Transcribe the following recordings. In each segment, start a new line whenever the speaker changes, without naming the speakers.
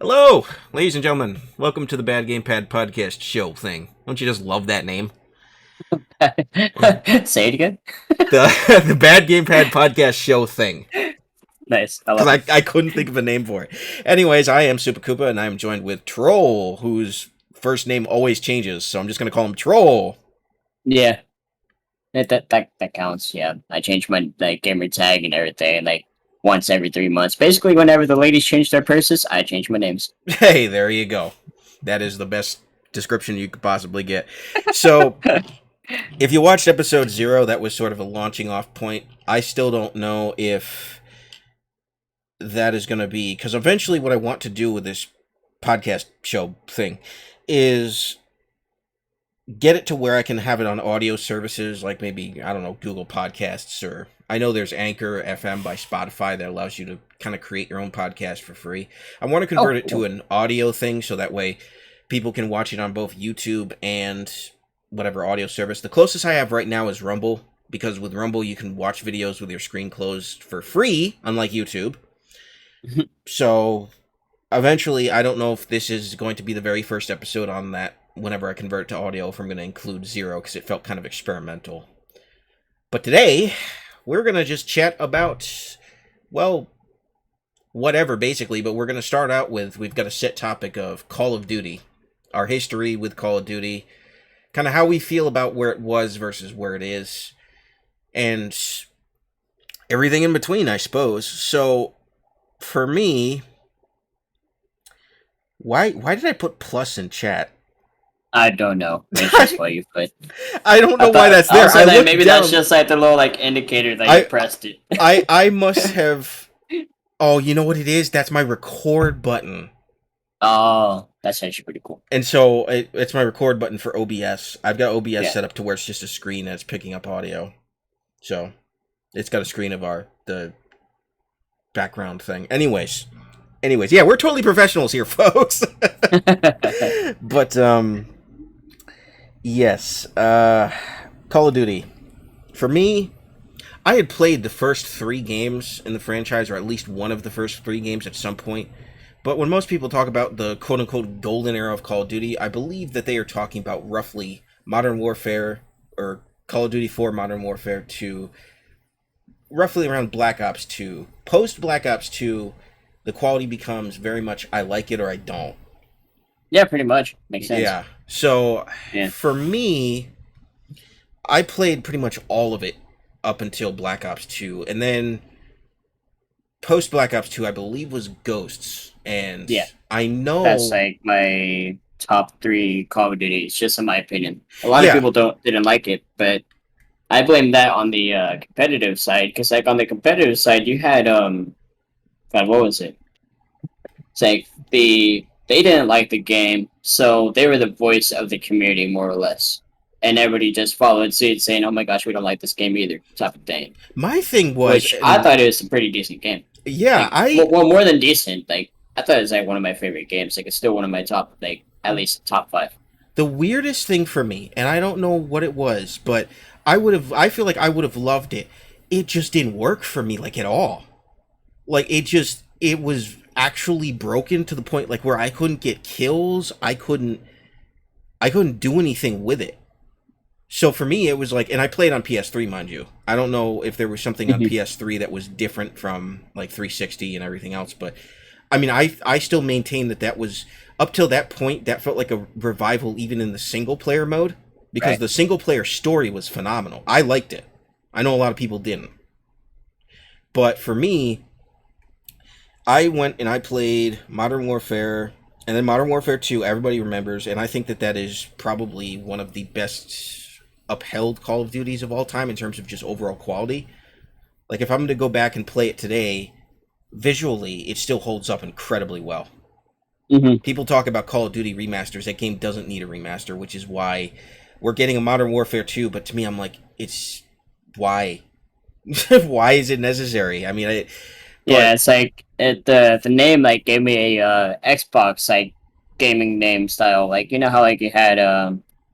Hello, ladies and gentlemen. Welcome to the Bad Gamepad podcast show thing. Don't you just love that name?
Say it again.
The Bad Gamepad podcast show thing.
Nice. I
Because
love it.
I couldn't think of a name for it. Anyways, I am Super Koopa, and I am joined with Troll, whose first name always changes, so I'm just going to call him Troll.
Yeah, that counts. Yeah, I change my gamer tag and everything like once every 3 months. Basically, whenever the ladies change their purses, I change my names.
Hey, there you go. That is the best description you could possibly get. So, if you watched episode 0, that was sort of a launching off point. I still don't know if that is going to be, because eventually what I want to do with this podcast show thing is get it to where I can have it on audio services like maybe, I don't know, Google Podcasts, or I know there's Anchor FM by Spotify that allows you to kind of create your own podcast for free. I want to convert
Oh,
it to
cool.
an audio thing so that way people can watch it on both YouTube and whatever audio service. The closest I have right now is Rumble, because with Rumble you can watch videos with your screen closed for free, unlike YouTube. So eventually, I don't know if this is going to be the very first episode on that whenever I convert it to audio, if I'm going to include 0, because it felt kind of experimental. But today, we're going to just chat about, well, whatever basically, but we're going to start out with, we've got a set topic of Call of Duty, our history with Call of Duty, kind of how we feel about where it was versus where it is, and everything in between, I suppose. So, for me, why did I put plus in chat?
I don't know. It's just what you put.
I don't
I
know why
thought
that's there.
also
I
that
looked
maybe that's
down.
just like the little indicator that you
I
pressed it.
I must have. Oh, you know what it is? That's my record button.
Oh, that's actually pretty cool.
And so it's my record button for OBS. I've got OBS
Yeah.
set up to where it's just a screen that's picking up audio. So it's got a screen of the background thing. Anyways, yeah, we're totally professionals here, folks. But yes, Call of Duty. For me, I had played the first 3 games in the franchise, or at least one of the first 3 games at some point. But when most people talk about the quote unquote golden era of Call of Duty, I believe that they are talking about roughly Modern Warfare, or Call of Duty 4 Modern Warfare, to roughly around Black Ops 2. Post Black Ops 2, the quality becomes very much I like it or I don't.
Yeah, pretty much makes sense.
Yeah. So
Yeah.
for me, I played pretty much all of it up until Black Ops 2. And then post Black Ops 2, I believe, was Ghosts. And
Yeah.
I
That's
know.
like my top three Call of Duties, just in my opinion. A lot of
Yeah.
people didn't like it, but I blame that on the competitive side because, like, on the competitive side, you had God, what was it? It's like they didn't like the game, so they were the voice of the community more or less, and everybody just followed suit, saying, "Oh my gosh, we don't like this game either," type of thing.
My thing was,
Which I thought it was a pretty decent game.
yeah,
Like, well, more than decent. Like, I thought it was like one of my favorite games. Like, it's still one of my top, like, at least top five.
the weirdest thing for me, and I don't know what it was, but I feel like I would have loved it. It just didn't work for me, like, at all. Like, it was actually broken to the point, like, where I couldn't get kills. I couldn't do anything with it. So for me, it was like, and I played on PS3, mind you. I don't know if there was something on PS3 that was different from like 360 and everything else, but I mean, I still maintain that that was up till that point that felt like a revival even in the single player mode, because
Right.
the single player story was phenomenal. I liked it. I know a lot of people didn't, but for me, I went and I played Modern Warfare, and then Modern Warfare 2, everybody remembers, and I think that that is probably one of the best upheld Call of Duties of all time in terms of just overall quality. Like, if I'm going to go back and play it today, visually, it still holds up incredibly well.
Hmm.
People talk about Call of Duty remasters. That game doesn't need a remaster, which is why we're getting a Modern Warfare 2, but to me, I'm like, it's... why? Why is it necessary? I mean,
Yeah,
but
it's like the name like gave me a Xbox like gaming name style. Like, you know how like you had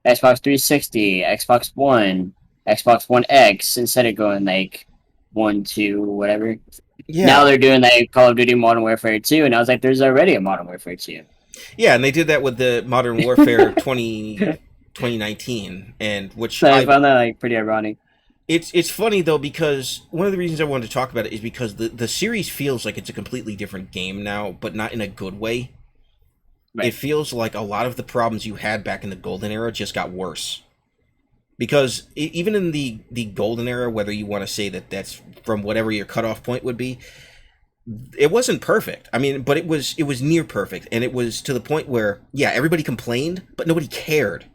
Xbox 360, Xbox One, Xbox One X instead of going like one, two, whatever. Now
Yeah,
they're doing like Call of Duty Modern Warfare 2, and I was like, there's already a Modern Warfare 2.
yeah, and they did that with the Modern Warfare 2019, and which
So I
I
found that like pretty ironic.
it's funny though, because one of the reasons I wanted to talk about it is because the series feels like it's a completely different game now, but not in a good way. It
Right.
feels like a lot of the problems you had back in the golden era just got worse. Because even in the golden era, whether you want to say that that's from whatever your cutoff point would be, it wasn't perfect. I mean, but it was near perfect, and it was to the point where, yeah, everybody complained, but nobody cared.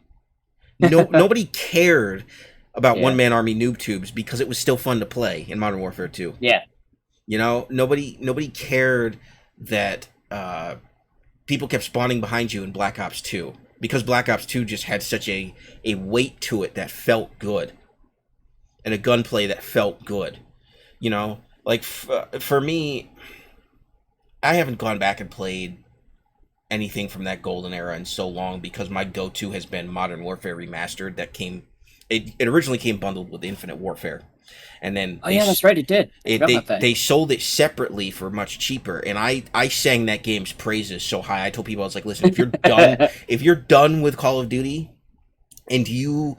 Nobody cared about one
Yeah.
man army noob tubes because it was still fun to play in Modern Warfare 2.
Yeah.
You know, nobody cared that people kept spawning behind you in Black Ops 2, because Black Ops 2 just had such a weight to it that felt good, and a gunplay that felt good. You know, like for me, I haven't gone back and played anything from that golden era in so long, because my go-to has been Modern Warfare Remastered. It originally came bundled with Infinite Warfare, and then
Oh yeah, that's right. It did. I forgot about that.
they sold it separately for much cheaper, and I sang that game's praises so high. I told people, I was like, listen, if you're done with Call of Duty, and you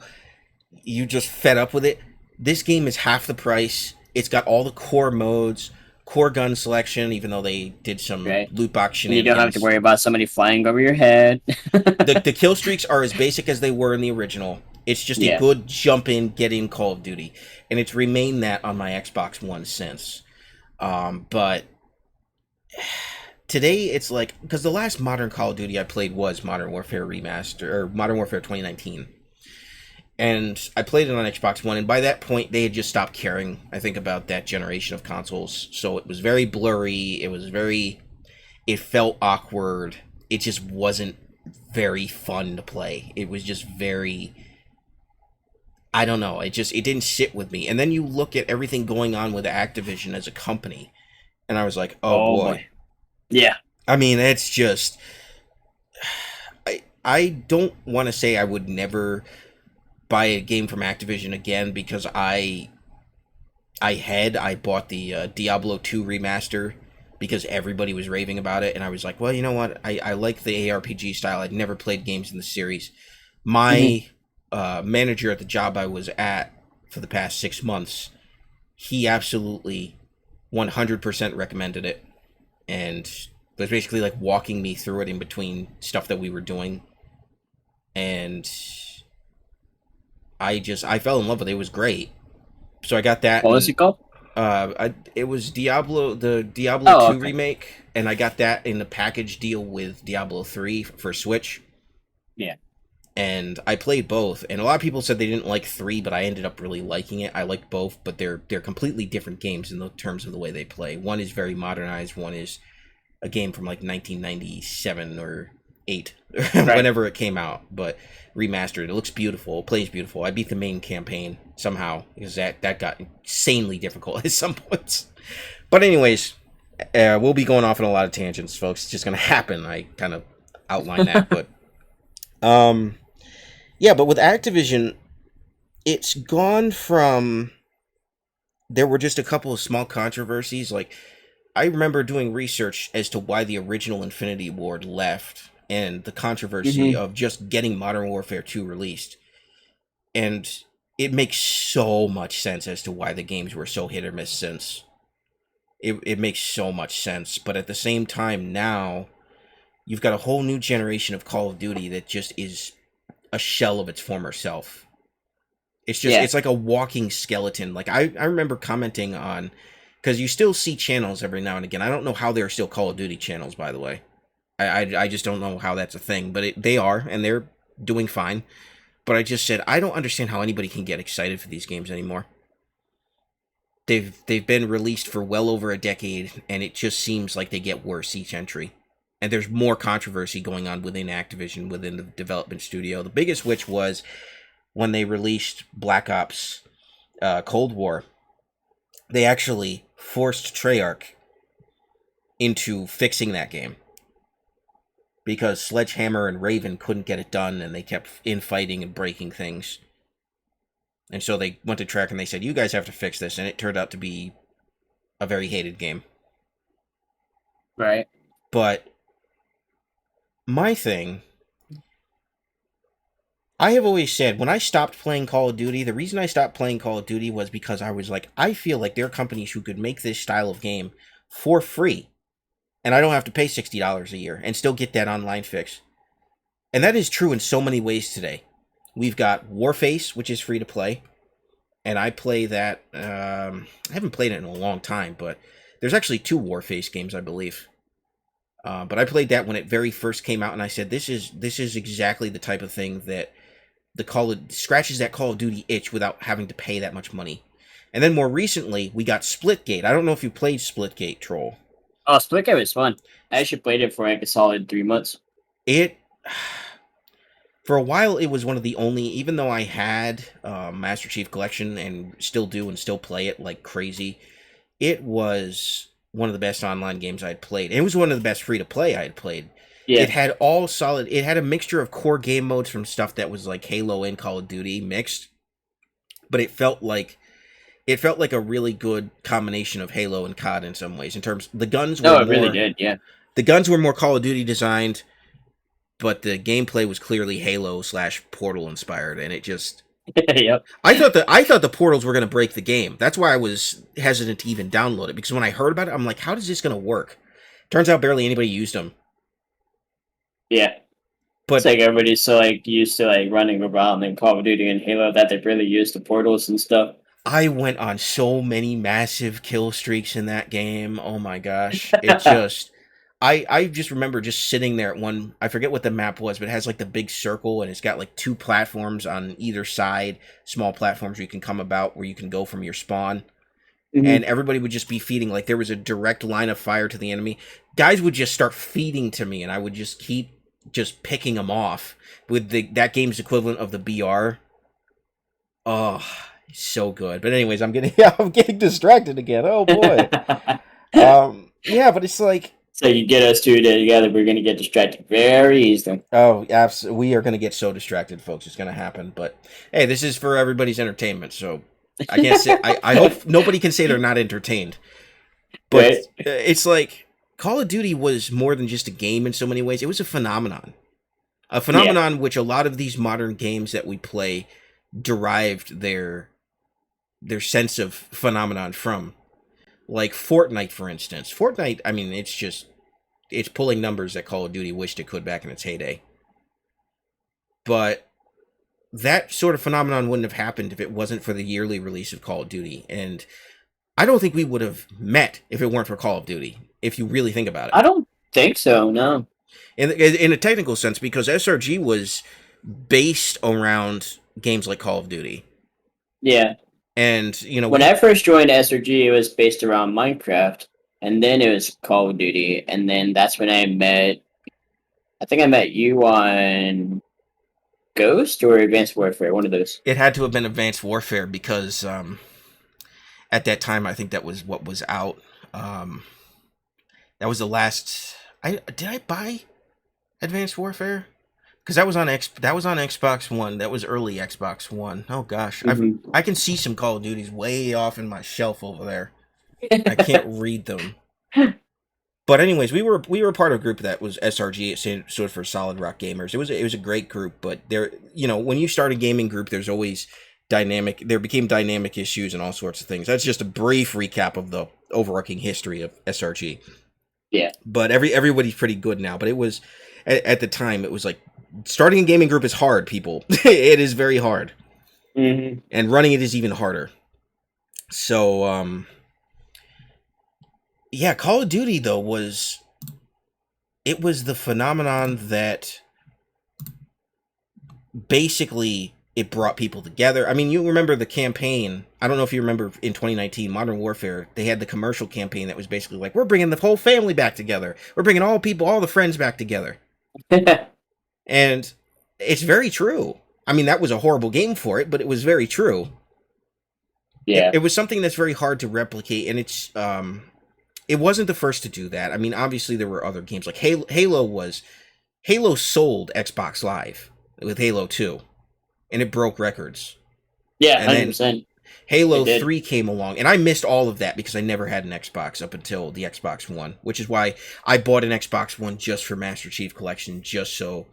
just fed up with it, this game is half the price. It's got all the core modes, core gun selection, even though they did some
Right.
loot box
And you don't have to
shenanigans.
worry about somebody flying over your head.
The kill streaks are as basic as they were in the original. It's just a
Yeah.
good jump in, get in Call of Duty, and it's remained that on my Xbox One since. But today it's like, because the last modern Call of Duty I played was Modern Warfare Remastered, or Modern Warfare 2019, and I played it on Xbox One, and by that point they had just stopped caring, I think, about that generation of consoles. So it was very blurry. It felt awkward. It just wasn't very fun to play. It was just very, I don't know. It didn't sit with me. And then you look at everything going on with Activision as a company, and I was like, oh
Oh
boy.
boy. Yeah.
I mean, it's just, I don't want to say I would never buy a game from Activision again, because I bought the Diablo 2 remaster because everybody was raving about it, and I was like, well, you know what? I like the ARPG style. I'd never played games in the series.
Hmm.
My manager at the job I was at for the past 6 months, he absolutely 100% recommended it, and was basically like walking me through it in between stuff that we were doing, and I fell in love with it. It was great. So I got that,
What was
and
it called?
it was the Diablo
Oh,
2
okay.
remake, and I got that in the package deal with Diablo 3 for Switch.
Yeah.
And I played both, and a lot of people said they didn't like 3, but I ended up really liking it. I liked both, but they're completely different games in the terms of the way they play. One is very modernized, one is a game from like 1997 or 8,
Right.
whenever it came out, but remastered. It looks beautiful, it plays beautiful. I beat the main campaign somehow, because that got insanely difficult at some points. But anyways, we'll be going off on a lot of tangents, folks. It's just gonna happen. I kind of outlined that, but um, yeah. But with Activision, it's gone from, there were just a couple of small controversies. Like, I remember doing research as to why the original Infinity Ward left, and the controversy
Hmm.
of just getting Modern Warfare 2 released. And it makes so much sense as to why the games were so hit or miss since. It makes so much sense. But at the same time, now you've got a whole new generation of Call of Duty that just is a shell of its former self.
Yeah.
It's like a walking skeleton. Like, I remember commenting on, because you still see channels every now and again. I don't know how they're still Call of Duty channels, by the way. I just don't know how that's a thing, but they are, and they're doing fine. But I just said, I don't understand how anybody can get excited for these games anymore. They've been released for well over a decade, and it just seems like they get worse each entry. And there's more controversy going on within Activision, within the development studio. The biggest which was when they released Black Ops Cold War. They actually forced Treyarch into fixing that game, because Sledgehammer and Raven couldn't get it done, and they kept infighting and breaking things. And so they went to Treyarch and they said, you guys have to fix this. And it turned out to be a very hated game.
Right.
But my thing, I have always said when I stopped playing Call of Duty, the reason I stopped playing Call of Duty was because I was like, I feel like there are companies who could make this style of game for free, and I don't have to pay $60 a year and still get that online fix. And that is true in so many ways today. We've got Warface, which is free to play, and I play that. I haven't played it in a long time, but there's actually 2 Warface games, I believe. But I played that when it very first came out, and I said, this is exactly the type of thing that scratches that Call of Duty itch without having to pay that much money. And then more recently, we got Splitgate. I don't know if you played Splitgate, Troll.
Oh, Splitgate was fun. I actually played it for like a solid 3 months.
It, for a while, it was one of the only, even though I had Master Chief Collection and still do and still play it like crazy, it was one of the best online games I had played. It was one of the best free-to-play I had played.
Yeah.
It had all solid. It had a mixture of core game modes from stuff that was like Halo and Call of Duty mixed, but it felt like a really good combination of Halo and COD in some ways. In terms, the guns were
No, it really did. Yeah.
the guns were more Call of Duty designed, but the gameplay was clearly Halo / Portal inspired, and it just.
Yep.
I thought the portals were going to break the game. That's why I was hesitant to even download it, because when I heard about it, I'm like, how is this going to work? Turns out barely anybody used them.
Yeah.
But
it's like everybody's so like used to like running around in Call of Duty and Halo that they really use the portals and stuff.
I went on so many massive kill streaks in that game. Oh my gosh. It just I just remember just sitting there at one, I forget what the map was, but it has like the big circle and it's got like 2 platforms on either side, small platforms where you can come about where you can go from your spawn. Mm-hmm. And everybody would just be feeding, like there was a direct line of fire to the enemy. Guys would just start feeding to me and I would just keep just picking them off with that game's equivalent of the BR. Oh, so good. But anyways, I'm getting distracted again. Oh boy. Yeah, but it's like,
so you get us 2 together, we're gonna get distracted very easily.
Oh, absolutely. We are gonna get so distracted, folks. It's gonna happen. But hey, this is for everybody's entertainment, so I can't say. I hope nobody can say they're not entertained. But right? It's like Call of Duty was more than just a game in so many ways. It was a phenomenon. Which a lot of these modern games that we play derived their sense of phenomenon from. Like Fortnite, for instance. Fortnite, I mean, it's pulling numbers that Call of Duty wished it could back in its heyday. But that sort of phenomenon wouldn't have happened if it wasn't for the yearly release of Call of Duty. And I don't think we would have met if it weren't for Call of Duty, if you really think about it.
I don't think so, no.
In a technical sense, because SRG was based around games like Call of Duty.
Yeah.
And,
when I first joined SRG, it was based around Minecraft, and then it was Call of Duty, and then that's when I think I met you on Ghost or Advanced Warfare, one of those.
It had to have been Advanced Warfare because at that time, I think that was what was out. That was the last. Did I buy Advanced Warfare? Because that was on Xbox One. That was early Xbox One. Oh gosh, mm-hmm. I can see some Call of Duties way off in my shelf over there. I can't read them. But anyways, we were part of a group that was SRG. It stood for Solid Rock Gamers. It was a great group. But there, when you start a gaming group, there's always there became dynamic issues and all sorts of things. That's just a brief recap of the overarching history of SRG.
Yeah.
But everybody's pretty good now. But it was at the time, it was like. Starting a gaming group is hard, people. It is very hard.
Mm-hmm.
And running it is even harder. So, yeah, Call of Duty, though, was the phenomenon that basically it brought people together. I mean, you remember the campaign. I don't know if you remember in 2019, Modern Warfare, they had the commercial campaign that was basically like, we're bringing the whole family back together. We're bringing all the friends back together. And it's very true. I mean, that was a horrible game for it, but it was very true.
Yeah.
It was something that's very hard to replicate, and it wasn't the first to do that. I mean, obviously there were other games like Halo sold Xbox Live with Halo 2, and it broke records.
Yeah, 100%.
Halo
It did.
3 came along, and I missed all of that because I never had an Xbox up until the Xbox One, which is why I bought an Xbox One just for Master Chief Collection, just so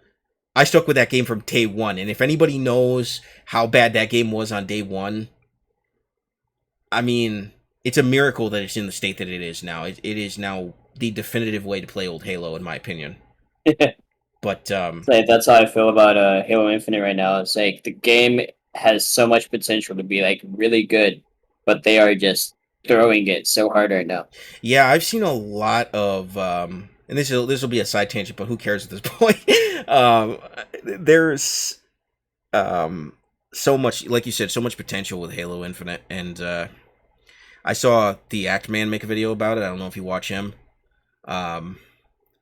I stuck with that game from day one. And if anybody knows how bad that game was on day one, I mean, it's a miracle that it's in the state that it is now. It is now the definitive way to play old Halo, in my opinion. But
Like that's how I feel about Halo Infinite right now. It's like the game has so much potential to be like really good, but they are just throwing it so hard right now.
yeah, I've seen a lot of and this will be a side tangent, but who cares at this point? There's so much, like you said, so much potential with Halo Infinite, and I saw the Act Man make a video about it. I don't know if you watch him, and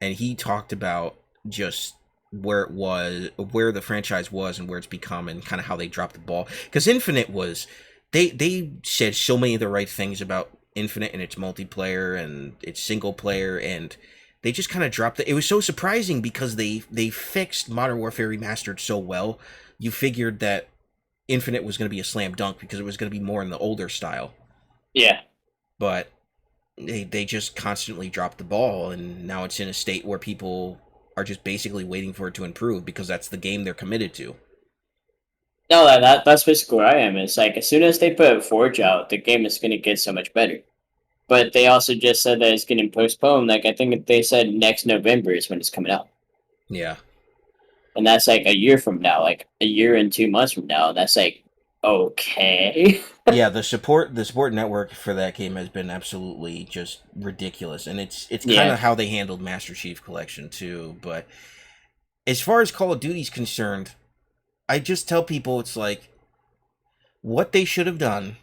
he talked about just where it was, where the franchise was, and where it's become, and kind of how they dropped the ball. Because Infinite was, they said so many of the right things about Infinite and its multiplayer and its single player, and they just kind of dropped it. It was so surprising because they fixed Modern Warfare Remastered so well. You figured that Infinite was going to be a slam dunk because it was going to be more in the older style.
Yeah.
But they just constantly dropped the ball, and now it's in a state where people are just basically waiting for it to improve because that's the game they're committed to.
No, that's basically where I am. It's like as soon as they put Forge out, the game is gonna get so much better. But they also just said that it's getting postponed. Like I think they said next November is when it's coming out.
Yeah.
And that's like a year from now, like a year and 2 months from now. That's like okay.
Yeah, the support network for that game has been absolutely just ridiculous, and it's kind
Yeah.
of how they handled Master Chief Collection too. But as far as Call of Duty's concerned, I just tell people it's like what they should have done.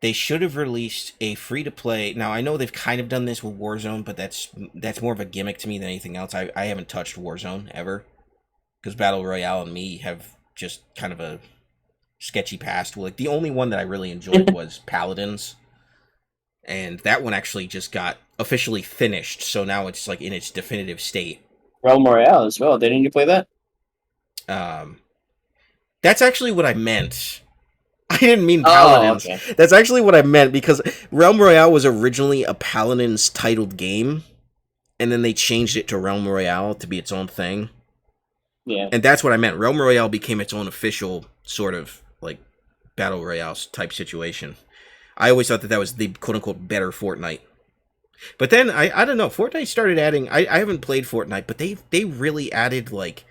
They should have released a free to play. Now I know they've kind of done this with Warzone, but that's more of a gimmick to me than anything else. I haven't touched Warzone ever because Battle Royale and me have just kind of a sketchy past. Like the only one that I really enjoyed was Paladins, and that one actually just got officially finished, so now it's like in its definitive state.
Realm Royale as well. Didn't you play that?
um that's actually what I meant. I didn't mean
Oh,
Paladins.
okay.
That's actually what I meant because Realm Royale was originally a Paladins titled game, and then they changed it to Realm Royale to be its own thing.
Yeah.
And that's what I meant. Realm Royale became its own official sort of like battle royale type situation. I always thought that was the quote-unquote better Fortnite. But then, I don't know, Fortnite started adding... I haven't played Fortnite, but they really added, like,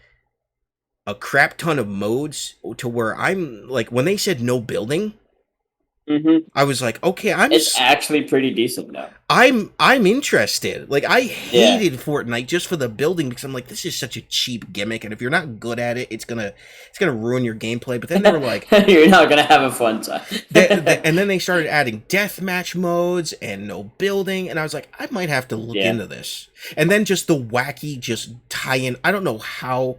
a crap ton of modes to where I'm... Like, when they said no building,
Mm-hmm.
I was like, okay,
It's actually pretty decent now.
I'm interested. Like, I
Yeah.
hated Fortnite just for the building because I'm like, this is such a cheap gimmick, and if you're not good at it, it's gonna ruin your gameplay. But then they were like...
You're not gonna have a fun time.
And then they started adding deathmatch modes and no building, and I was like, I might have to look
Yeah.
into this. And then just the wacky, just tie-in. I don't know how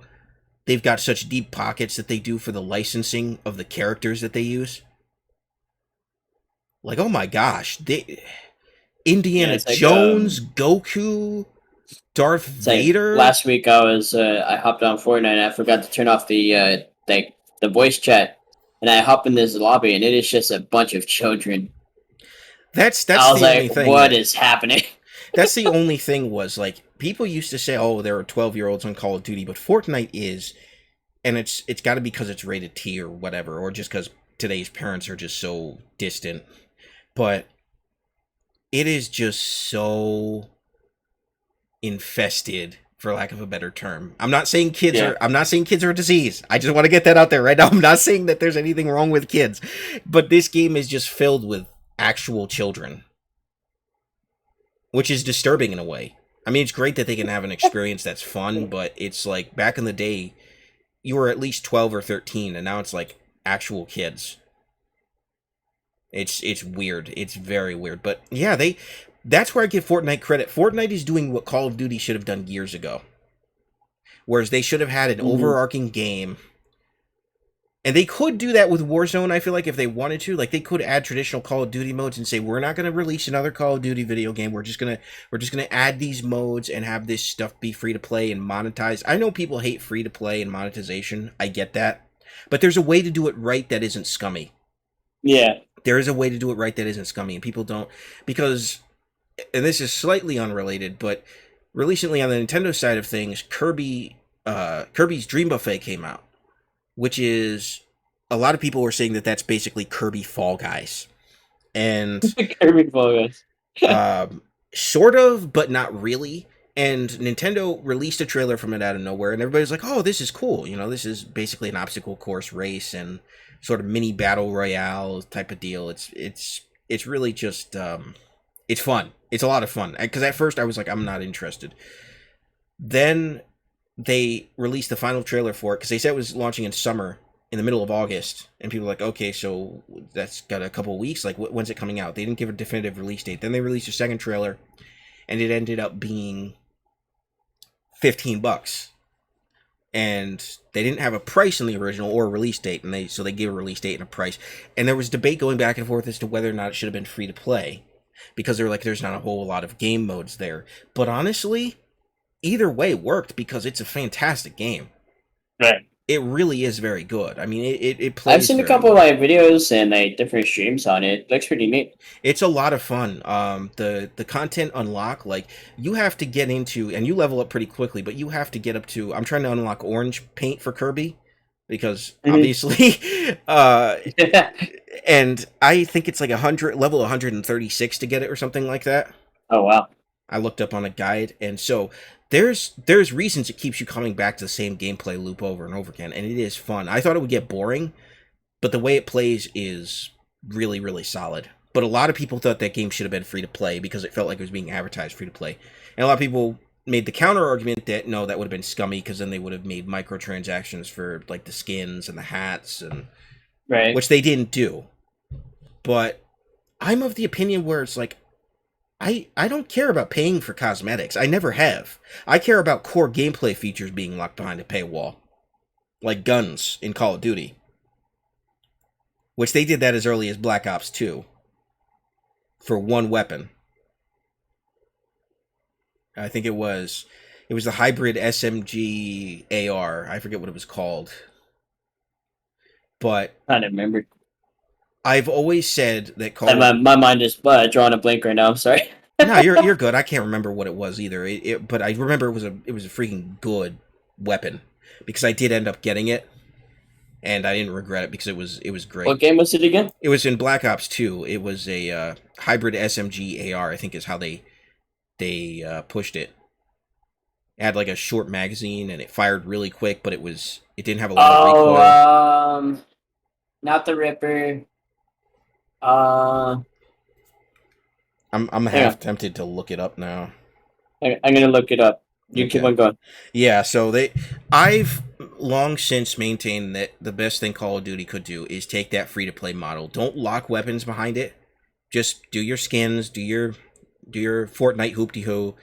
they've got such deep pockets that they do for the licensing of the characters that they use. Like, oh my gosh, Indiana
it's like,
Jones, Goku, Darth
It's like
Vader.
last week I hopped on Fortnite and I forgot to turn off the voice chat, and I hop in this lobby and it is just a bunch of children.
That's
I was
the only
like,
thing.
what is happening?
That's the only thing was, like, people used to say, oh, there are 12-year-olds on Call of Duty, but Fortnite is, and it's got to be because it's rated T or whatever, or just because today's parents are just so distant. But it is just so infested, for lack of a better term. I'm not saying kids are a disease. I just want to get that out there right now. I'm not saying that there's anything wrong with kids, but this game is just filled with actual children, which is disturbing in a way. I mean, it's great that they can have an experience that's fun, but it's like back in the day, you were at least 12 or 13, and now it's like actual kids. It's weird. It's very weird. But yeah, that's where I give Fortnite credit. Fortnite is doing what Call of Duty should have done years ago. Whereas they should have had an overarching game. And they could do that with Warzone, I feel like, if they wanted to. Like, they could add traditional Call of Duty modes and say, we're not going to release another Call of Duty video game. We're just gonna add these modes and have this stuff be free to play and monetize. I know people hate free to play and monetization. I get that. But there's a way to do it right that isn't scummy.
Yeah.
There is a way to do it right that isn't scummy, and people don't, because, and this is slightly unrelated, but recently on the Nintendo side of things, Kirby's Dream Buffet came out, which is, a lot of people were saying that that's basically Kirby Fall Guys, and
Kirby Focus.
um, sort of, but not really. And Nintendo released a trailer from it out of nowhere, and everybody's like, "Oh, this is cool! You know, this is basically an obstacle course race and sort of mini battle royale type of deal. It's really just it's fun. It's a lot of fun. Because at first I was like, I'm not interested. Then they released the final trailer for it because they said it was launching in summer, in the middle of August, and people were like, okay, so that's got a couple of weeks. Like, when's it coming out? They didn't give a definitive release date. Then they released a second trailer, and it ended up being $15, and they didn't have a price in the original or a release date, and they gave a release date and a price. And there was debate going back and forth as to whether or not it should have been free to play, because they're like, there's not a whole lot of game modes there. But honestly, either way worked because it's a fantastic game.
Right.
It really is very good. I mean, it plays.
I've seen a
very
couple
well.
like videos and like different streams on it. Looks pretty neat.
It's a lot of fun. The content unlock, like, you have to get into, and you level up pretty quickly, but you have to get up to. I'm trying to unlock orange paint for Kirby because
Mhm.
obviously, and I think it's like 136 to get it or something like that.
Oh wow.
I looked up on a guide, and so there's reasons it keeps you coming back to the same gameplay loop over and over again, and it is fun. I thought it would get boring, but the way it plays is really, really solid. But a lot of people thought that game should have been free to play because it felt like it was being advertised free to play, and a lot of people made the counter argument that no, that would have been scummy because then they would have made microtransactions for like the skins and the hats, and
Right.
which they didn't do. But I'm of the opinion where it's like, I don't care about paying for cosmetics. I never have. I care about core gameplay features being locked behind a paywall, like guns in Call of Duty, which they did that as early as Black Ops 2 for one weapon. I think it was the hybrid SMG AR. I forget what it was called. But
I don't remember.
I've always said that
And
Call of
my mind is drawing a blank right now. Sorry.
No, you're good. I can't remember what it was either. But I remember it was a freaking good weapon because I did end up getting it, and I didn't regret it because it was
What
great.
game was it again?
It was in Black Ops 2. It was a hybrid SMG AR. I think is how they pushed it. It had like a short magazine and it fired really quick, but it didn't have a lot of
Oh,
recoil.
not the Ripper. Uh,
I'm
hang
half
on.
tempted to look it up now.
I'm gonna look it up. You keep
Okay.
on going.
Yeah, so I've long since maintained that the best thing Call of Duty could do is take that free to play model. Don't lock weapons behind it. Just do your skins, do your Fortnite hoopty hoo,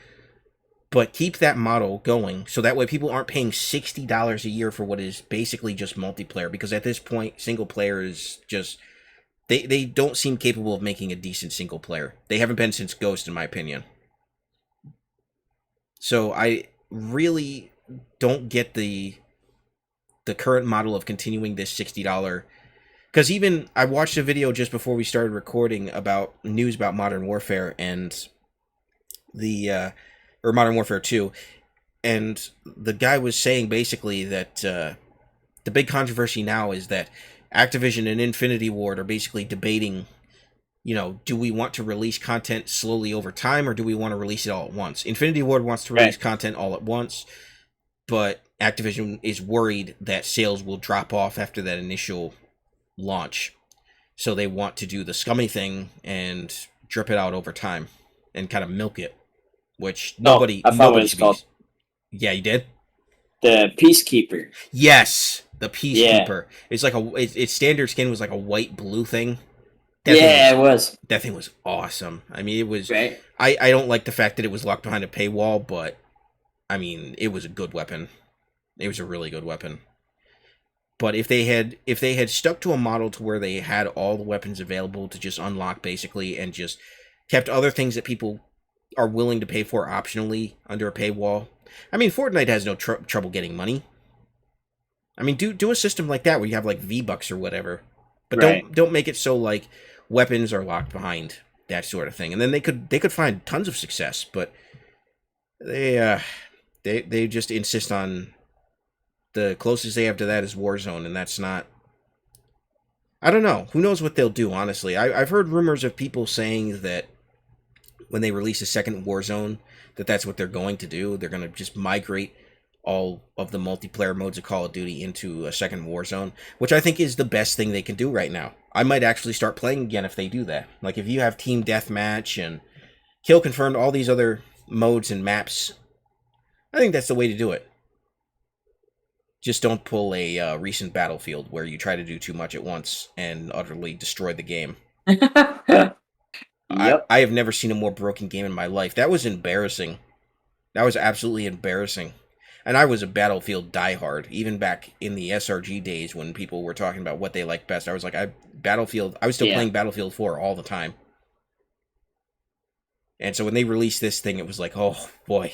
but keep that model going so that way people aren't paying $60 a year for what is basically just multiplayer. Because at this point, single player is just they don't seem capable of making a decent single player. They haven't been since Ghost, in my opinion. So I really don't get the current model of continuing this $60, because even I watched a video just before we started recording about news about Modern Warfare and the or Modern Warfare 2, and the guy was saying basically that the big controversy now is that Activision and Infinity Ward are basically debating, do we want to release content slowly over time or do we want to release it all at once? Infinity Ward wants to release
Right.
content all at once, but Activision is worried that sales will drop off after that initial launch. So they want to do the scummy thing and drip it out over time and kind of milk it, which
Oh,
nobody
I found what
nobody
it's
should be.
called.
Yeah, you did?
The Peacekeeper.
Yes, the
Yeah.
Peacekeeper. It's like its standard skin was like a white blue thing. That thing
Yeah,
was
it was.
that thing was awesome. I mean, it was.
Right.
I don't like the fact that it was locked behind a paywall, but I mean, it was a good weapon. It was a really good weapon. But if they had stuck to a model to where they had all the weapons available to just unlock basically, and just kept other things that people are willing to pay for optionally under a paywall. I mean, Fortnite has no trouble getting money. I mean, do a system like that where you have like V-Bucks or whatever. But
Right.
don't make it so like weapons are locked behind that sort of thing. And then they could find tons of success, but they they just insist on the closest they have to that is Warzone, and that's not. I don't know. Who knows what they'll do? Honestly, I've heard rumors of people saying that when they release a second Warzone, that's what they're going to do. They're going to just migrate all of the multiplayer modes of Call of Duty into a second Warzone, which I think is the best thing they can do right now. I might actually start playing again if they do that. Like if you have Team Deathmatch and Kill Confirmed, all these other modes and maps, I think that's the way to do it. Just don't pull a recent Battlefield where you try to do too much at once and utterly destroy the game.
Yep.
I have never seen a more broken game in my life. That was embarrassing. That was absolutely embarrassing. And I was a Battlefield diehard, even back in the SRG days when people were talking about what they liked best. I was like, I was still
Yeah.
playing Battlefield 4 all the time. And so when they released this thing, it was like, oh boy.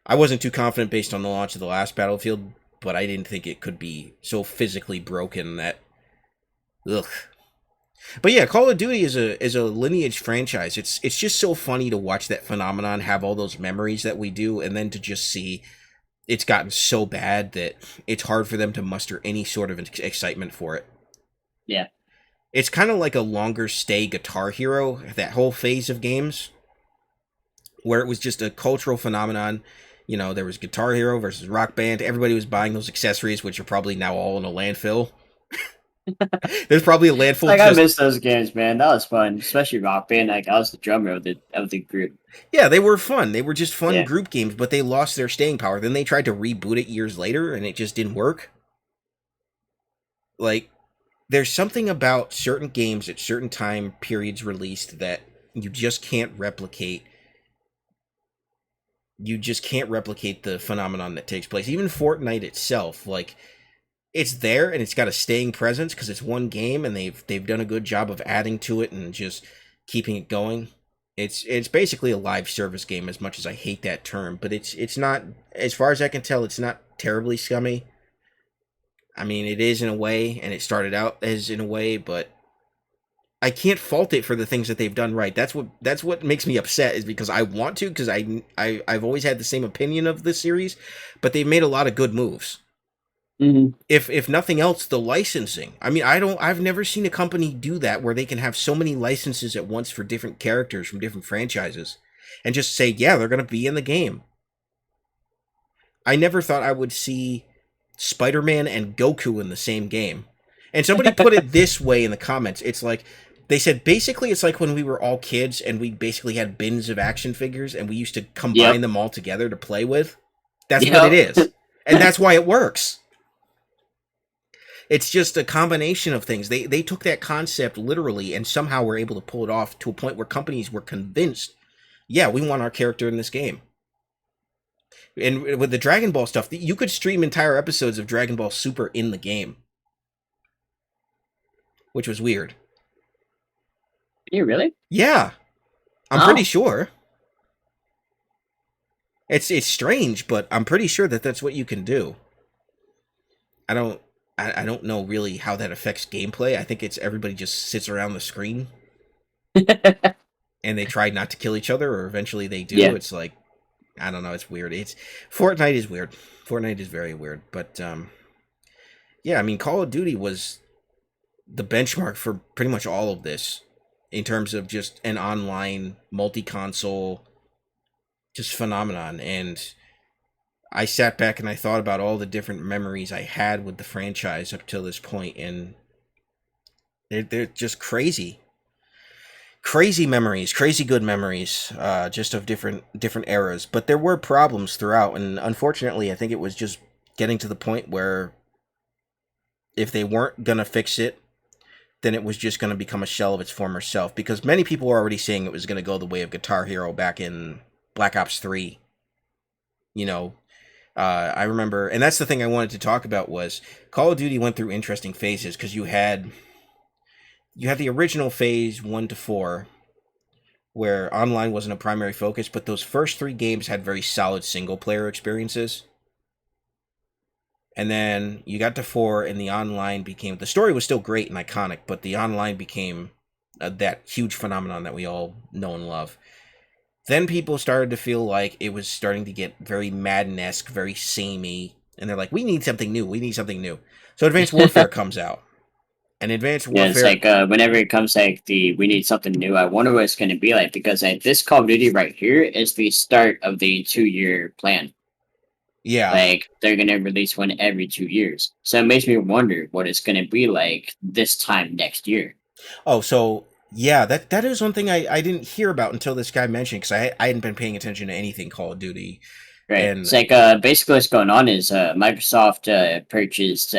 I wasn't too confident based on the launch of the last Battlefield, but I didn't think it could be so physically broken that, ugh. But yeah, Call of Duty is a lineage franchise. It's just so funny to watch that phenomenon have all those memories that we do, and then to just see it's gotten so bad that it's hard for them to muster any sort of excitement for it.
Yeah.
It's kind of like a longer stay Guitar Hero, that whole phase of games, where it was just a cultural phenomenon. You know, there was Guitar Hero versus Rock Band. Everybody was buying those accessories, which are probably now all in a landfill. There's probably a landfill.
Like I miss those games, man. That was fun, especially Rock Band. Like I was the drummer of the group.
Yeah, they were fun. They were just fun
Yeah.
group games, but they lost their staying power. Then they tried to reboot it years later, and it just didn't work. Like, there's something about certain games at certain time periods released that you just can't replicate. You just can't replicate the phenomenon that takes place. Even Fortnite itself, like, it's there and it's got a staying presence because it's one game and they've done a good job of adding to it and just keeping it going. It's basically a live service game, as much as I hate that term, but it's not, as far as I can tell, it's not terribly scummy. I mean, it is in a way, and it started out as in a way, but I can't fault it for the things that they've done right. That's what makes me upset, is because I want to, because I've always had the same opinion of this series, but they've made a lot of good moves.
Mm-hmm.
If nothing else, the licensing. I mean, I've never seen a company do that where they can have so many licenses at once for different characters from different franchises and just say, yeah, they're going to be in the game. I never thought I would see Spider-Man and Goku in the same game. And somebody put it this way in the comments. It's like, they said basically it's like when we were all kids and we basically had bins of action figures and we used to combine them all together to play with. That's what it is. And that's why it works. It's just a combination of things. They took that concept literally and somehow were able to pull it off to a point where companies were convinced, yeah, we want our character in this game. And with the Dragon Ball stuff, you could stream entire episodes of Dragon Ball Super in the game, which was weird.
You really?
Yeah, I'm pretty sure. It's strange, but I'm pretty sure that that's what you can do. I don't know really how that affects gameplay. I think it's everybody just sits around the screen and they try not to kill each other, or eventually they do.
Yeah.
It's like, I don't know, it's weird. Fortnite is weird. Fortnite is very weird, but yeah, I mean, Call of Duty was the benchmark for pretty much all of this in terms of just an online multi-console just phenomenon. And I sat back and I thought about all the different memories I had with the franchise up till this point, and they're just crazy memories, crazy good memories, just of different eras. But there were problems throughout, and unfortunately, I think it was just getting to the point where if they weren't gonna fix it, then it was just gonna become a shell of its former self. Because many people were already saying it was gonna go the way of Guitar Hero back in Black Ops 3. You know, I remember, and that's the thing I wanted to talk about, was Call of Duty went through interesting phases, because you had the original phase 1 to 4, where online wasn't a primary focus, but those first 3 games had very solid single player experiences. And then you got to 4, and the online became, the story was still great and iconic, but the online became that huge phenomenon that we all know and love. Then people started to feel like it was starting to get very Madden-esque, very samey, and they're like, we need something new, we need something new. So Advanced Warfare comes out. And Advanced
Yeah, it's
Warfare,
like whenever it comes like the we need something new, I wonder what it's going to be like because like, this Call of Duty right here is the start of the 2 year plan.
yeah.
Like they're going to release one every 2 years, so it makes me wonder what it's going to be like this time next year.
Oh, so yeah, that is one thing I didn't hear about until this guy mentioned, because I hadn't been paying attention to anything Call of Duty.
Right?
And
It's like basically what's going on is Microsoft purchased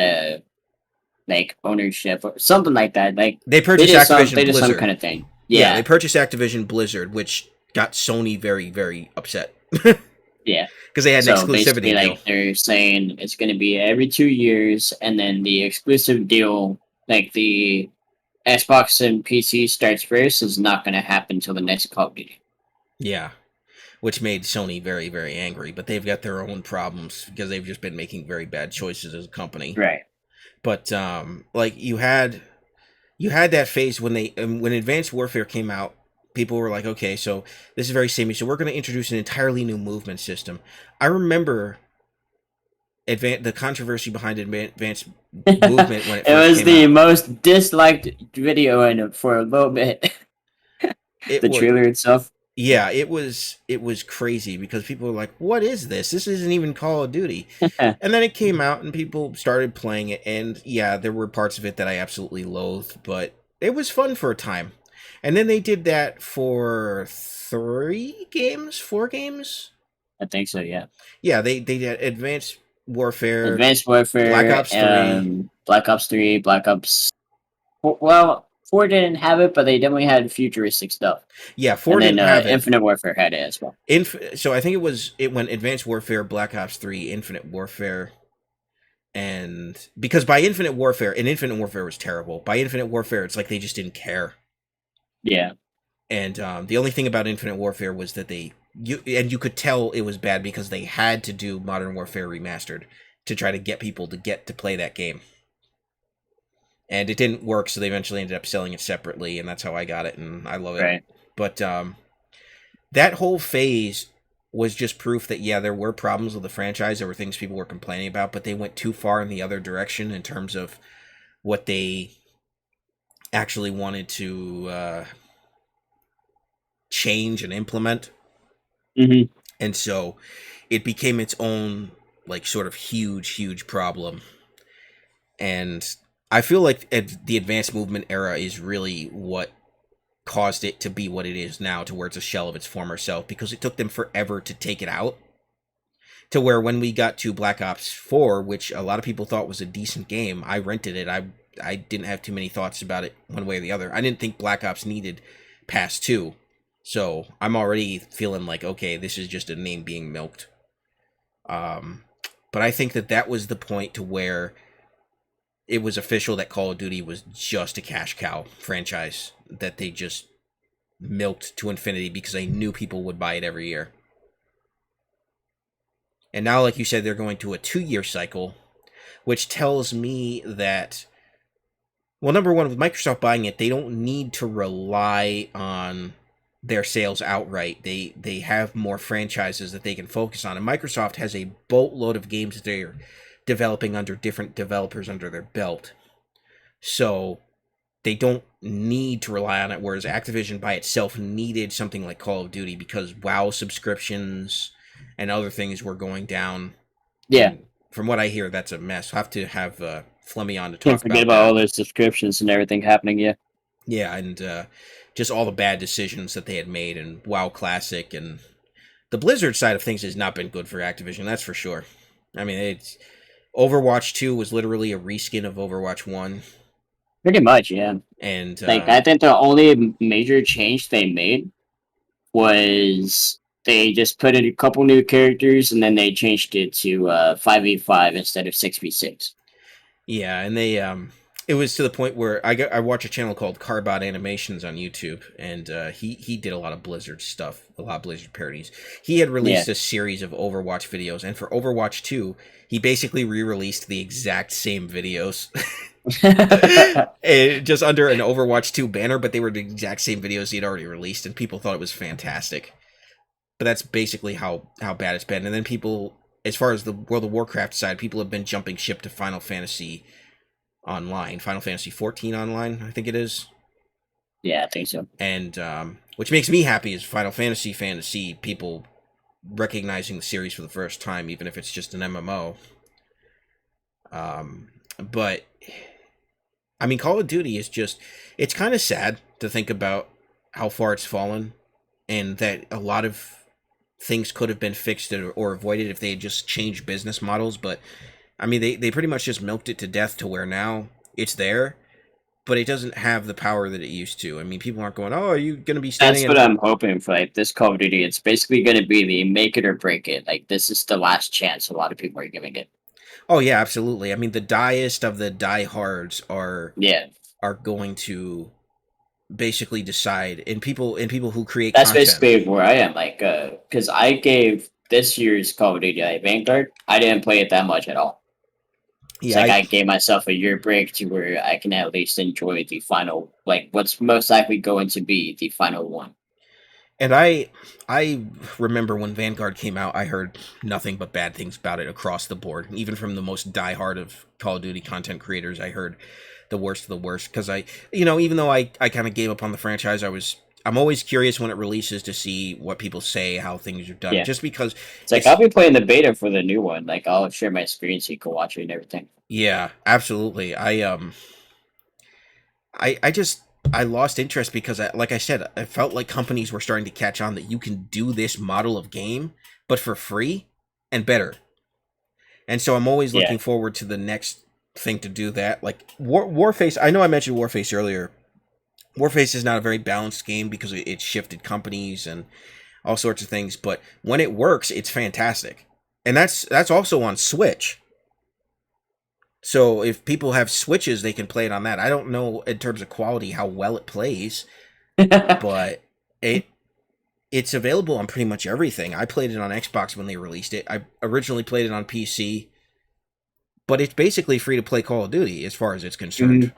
like ownership or something like that. Like
they purchased
they
Activision
did some
Blizzard.
kind of thing.
Yeah, they
Yeah,
purchased Activision Blizzard, which got Sony very, very upset.
yeah.
Because they had an
So basically,
exclusivity deal.
like they're saying it's going to be every 2 years, and then the exclusive deal, like the Xbox and PC starts first, is not going to happen until the next Call of Duty.
Yeah. Which made Sony very, very angry. But they've got their own problems because they've just been making very bad choices as a company.
Right.
But like you had that phase when when Advanced Warfare came out. People were like, okay, so this is very samey. So we're going to introduce an entirely new movement system. I remember the controversy behind advanced movement when it
It
first
was
came
the
out.
most disliked video in it for a little bit.
It
The
was,
trailer itself.
yeah, it was crazy because people were like, "What is this? This isn't even Call of Duty." And then it came out and people started playing it, and yeah, there were parts of it that I absolutely loathed, but it was fun for a time. And then they did that for 4 games.
I think so. Yeah.
Yeah, they did Advanced Warfare,
Advanced
Black
Warfare,
Ops 3.
Black Ops 3, Black Ops. Well, 4 didn't have it, but they definitely had futuristic stuff.
Yeah,
And
4
then
didn't have it.
Infinite Warfare had it as well.
So I think it went Advanced Warfare, Black Ops 3, Infinite Warfare, and because by Infinite Warfare, and Infinite Warfare was terrible. By Infinite Warfare, it's like they just didn't care.
Yeah.
And the only thing about Infinite Warfare was that you could tell it was bad because they had to do Modern Warfare Remastered to try to get people to get to play that game. And it didn't work, so they eventually ended up selling it separately, and that's how I got it, and I love it.
Right.
But that whole phase was just proof that, yeah, there were problems with the franchise. There were things people were complaining about, but they went too far in the other direction in terms of what they actually wanted to change and implement.
Mm-hmm.
And so it became its own, like, sort of huge problem. And I feel like the advanced movement era is really what caused it to be what it is now, to where it's a shell of its former self, because it took them forever to take it out, to where when we got to Black Ops 4, which a lot of people thought was a decent game, I rented it. I didn't have too many thoughts about it one way or the other. I didn't think Black Ops needed Pass 2, so I'm already feeling like, okay, this is just a name being milked. But I think that was the point to where it was official that Call of Duty was just a cash cow franchise that they just milked to infinity because they knew people would buy it every year. And now, like you said, they're going to a 2-year cycle, which tells me that, well, number one, with Microsoft buying it, they don't need to rely on their sales outright. They have more franchises that they can focus on, and Microsoft has a boatload of games that they're developing under different developers under their belt. So they don't need to rely on it, whereas Activision by itself needed something like Call of Duty because WoW subscriptions and other things were going down.
Yeah.
And from what I hear, that's a mess. I'll have to have Flemmy on to
Can't
talk
forget
about
about all
that.
those subscriptions and everything happening. Yeah.
Yeah, and just all the bad decisions that they had made, and WoW Classic, and the Blizzard side of things has not been good for Activision, that's for sure. I mean, it's Overwatch 2 was literally a reskin of Overwatch 1.
Pretty much. Yeah.
And
Like I think the only major change they made was they just put in a couple new characters and then they changed it to 5v5 instead of 6v6.
yeah, and it it was to the point where I watch a channel called Carbot Animations on YouTube, and he did a lot of Blizzard stuff, a lot of Blizzard parodies. He had
Yeah.
released a series of Overwatch videos, and for Overwatch 2, he basically re-released the exact same videos. Just under an Overwatch 2 banner, but they were the exact same videos he had already released, and people thought it was fantastic. But that's basically how bad it's been. And then people, as far as the World of Warcraft side, people have been jumping ship to Final Fantasy Online, Final Fantasy 14 Online, I think it is.
Yeah, I think so.
And which makes me happy as a Final Fantasy fan to see people recognizing the series for the first time, even if it's just an MMO. But I mean, Call of Duty is just, it's kind of sad to think about how far it's fallen, and that a lot of things could have been fixed or avoided if they had just changed business models. But I mean, they pretty much just milked it to death to where now it's there, but it doesn't have the power that it used to. I mean, people aren't going, oh, are you going to be standing
That's
in...
what I'm hoping for. Like this Call of Duty, it's basically going to be the make it or break it. Like this is the last chance a lot of people are giving it.
Oh, yeah, absolutely. I mean, the diest of the diehards
Yeah,
are going to basically decide, and people who create
that's
content.
basically where I am. Like, because I gave this year's Call of Duty Vanguard, I didn't play it that much at all. It's
Yeah,
like I gave myself a year break to where I can at least enjoy the final, like what's most likely going to be the final one.
and I remember when Vanguard came out, I heard nothing but bad things about it across the board. Even from the most diehard of Call of Duty content creators, I heard the worst of the worst. Because even though I kind of gave up on the franchise, I'm always curious when it releases to see what people say, how things are done.
Yeah,
Just because
it's like I'll be playing the beta for the new one. Like I'll share my screen so you can watch it and everything.
yeah, absolutely. I just I lost interest because like I said, I felt like companies were starting to catch on that you can do this model of game, but for free and better. And so I'm always
Yeah,
looking forward to the next thing to do that. Like Warface, I know I mentioned Warface earlier. Warface is not a very balanced game because it shifted companies and all sorts of things, but when it works, it's fantastic. And that's also on Switch. So if people have Switches, they can play it on that. I don't know in terms of quality how well it plays, but it's available on pretty much everything. I played it on Xbox when they released it. I originally played it on PC, but it's basically free to play Call of Duty as far as it's concerned.
Mhm.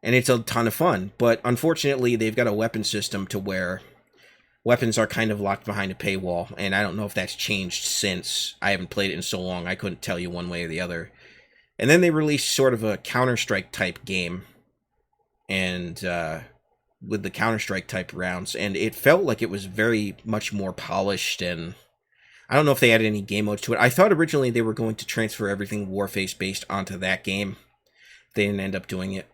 And it's a ton of fun. But unfortunately, they've got a weapon system to where weapons are kind of locked behind a paywall, and I don't know if that's changed since. I haven't played it in so long, I couldn't tell you one way or the other. And then they released sort of a Counter-Strike type game, and with the Counter-Strike type rounds, and it felt like it was very much more polished, and I don't know if they added any game modes to it. I thought originally they were going to transfer everything Warface based onto that game. They didn't end up doing it.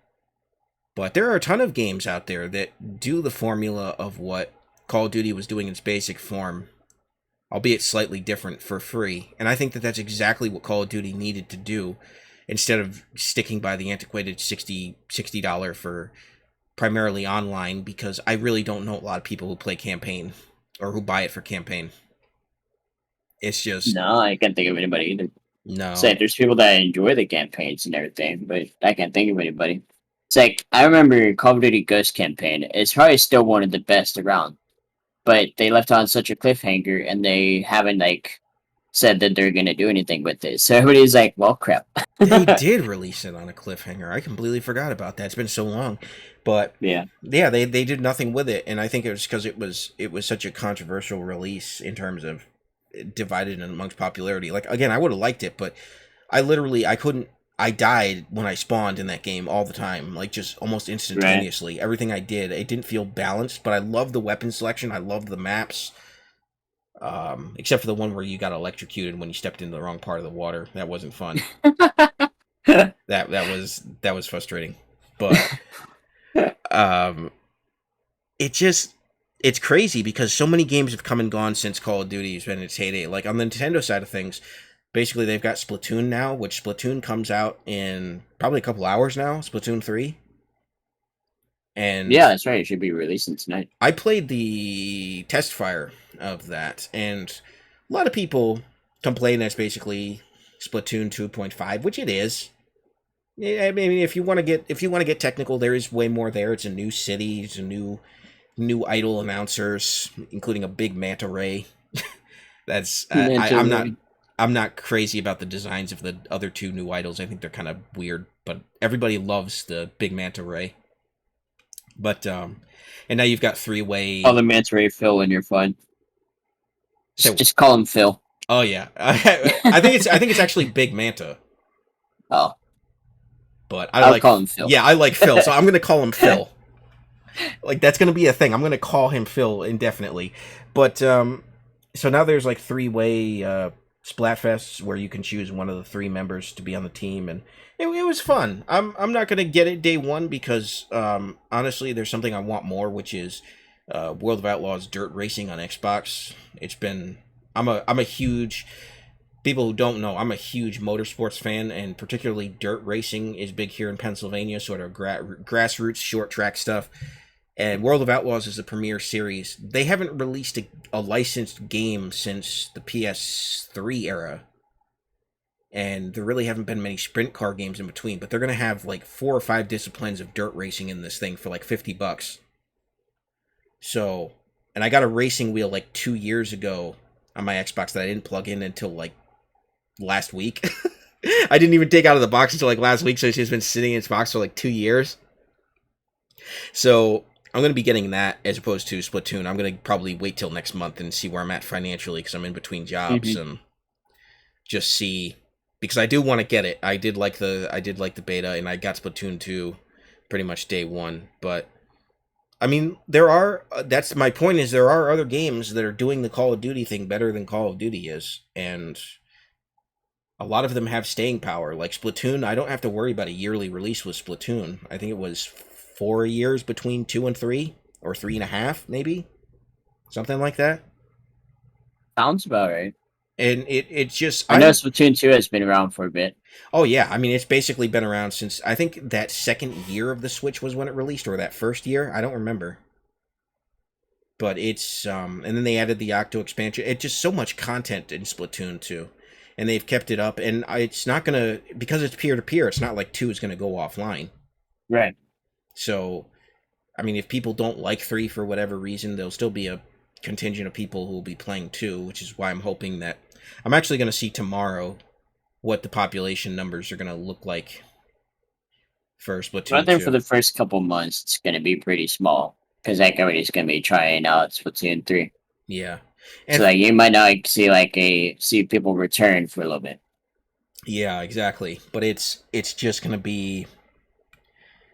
But there are a ton of games out there that do the formula of what Call of Duty was doing in its basic form, albeit slightly different, for free. And I think that that's exactly what Call of Duty needed to do, instead of sticking by the antiquated $60 for primarily online, because I really don't know a lot of people who play campaign or who buy it for campaign. It's just
No, I can't think of anybody either. It's
no.
like there's people that enjoy the campaigns and everything, but I can't think of anybody. It's like I remember Call of Duty Ghost campaign. It's probably still one of the best around, but they left on such a cliffhanger, and they haven't like said that they're gonna do anything with it. So everybody's like, "Well, crap."
They did release it on a cliffhanger. I completely forgot about that. It's been so long. But
Yeah,
yeah, they did nothing with it, and I think it was because it was such a controversial release in terms of divided amongst popularity. Like again, I would have liked it, but I couldn't. I died when I spawned in that game all the time, like just almost
right.
instantaneously. Everything I did, it didn't feel balanced, but I loved the weapon selection. I loved the maps, except for the one where you got electrocuted when you stepped into the wrong part of the water. That wasn't fun. That was frustrating, but um, it just it's crazy because so many games have come and gone since Call of Duty has been in its heyday. Like on the Nintendo side of things, basically they've got Splatoon now, which Splatoon comes out in probably a couple hours now. Splatoon 3,
Yeah,
and
that's right. It should be releasing tonight.
I played the test fire of that, and a lot of people complain that's basically Splatoon 2.5, which it is. Yeah, I mean, if you want to get technical, there is way more there. It's a new city, it's a new idol announcers, including a big manta ray. That's
Manta Ray.
I'm not crazy about the designs of the other two new idols. I think they're kind of weird, but everybody loves the big manta ray. But and now you've got three
Call
way.
the Manta Ray Phil and you're fine.
So
Just call him Phil.
oh yeah, I think it's actually big manta,
Oh,
but
I'll call him Phil.
yeah, I like Phil, so I'm gonna call him Phil. Like that's gonna be a thing. I'm gonna call him Phil indefinitely. But so now there's like three-way Splatfests where you can choose one of the three members to be on the team, and it was fun. I'm not gonna get it day one because honestly, there's something I want more, which is World of Outlaws dirt racing on Xbox. It's been I'm a huge people who don't know, I'm a huge motorsports fan, and particularly dirt racing is big here in Pennsylvania, sort of grassroots short track stuff. And World of Outlaws is the premier series. They haven't released a licensed game since the PS3 era. And there really haven't been many sprint car games in between, but they're going to have like 4 or 5 disciplines of dirt racing in this thing for like $50. So, and I got a racing wheel like 2 years ago on my Xbox that I didn't plug in until like last week. I didn't even take out of the box until like last week, so it's just been sitting in its box for like 2 years. So I'm going to be getting that as opposed to Splatoon. I'm going to probably wait till next month and see where I'm at financially because I'm in between jobs and just see, because I do want to get it. I did like the beta, and I got Splatoon 2 pretty much day one. But I mean, that's my point, is there are other games that are doing the Call of Duty thing better than Call of Duty is, and a lot of them have staying power. Like Splatoon, I don't have to worry about a yearly release with Splatoon. I think it was 4 years between 2 and 3, or 3.5, maybe, something like that.
Sounds about right.
And it's just
I know Splatoon 2 has been around for a bit.
Oh yeah, I mean it's basically been around since I think that second year of the Switch was when it released, or that first year. I don't remember. But it's and then they added the Octo expansion. It's just so much content in Splatoon 2. And they've kept it up, and it's not gonna, because it's peer to peer. It's not like 2 is gonna go offline.
Right.
So, I mean, if people don't like 3 for whatever reason, there'll still be a contingent of people who will be playing 2, which is why I'm hoping that I'm actually gonna see tomorrow what the population numbers are gonna look like for Splatoon
I think
2.
for the first couple months, it's going to be pretty small because like everybody's going to be trying out Splatoon 3.
Yeah.
And so like you might not see people return for a little bit.
Yeah, exactly. But it's just gonna be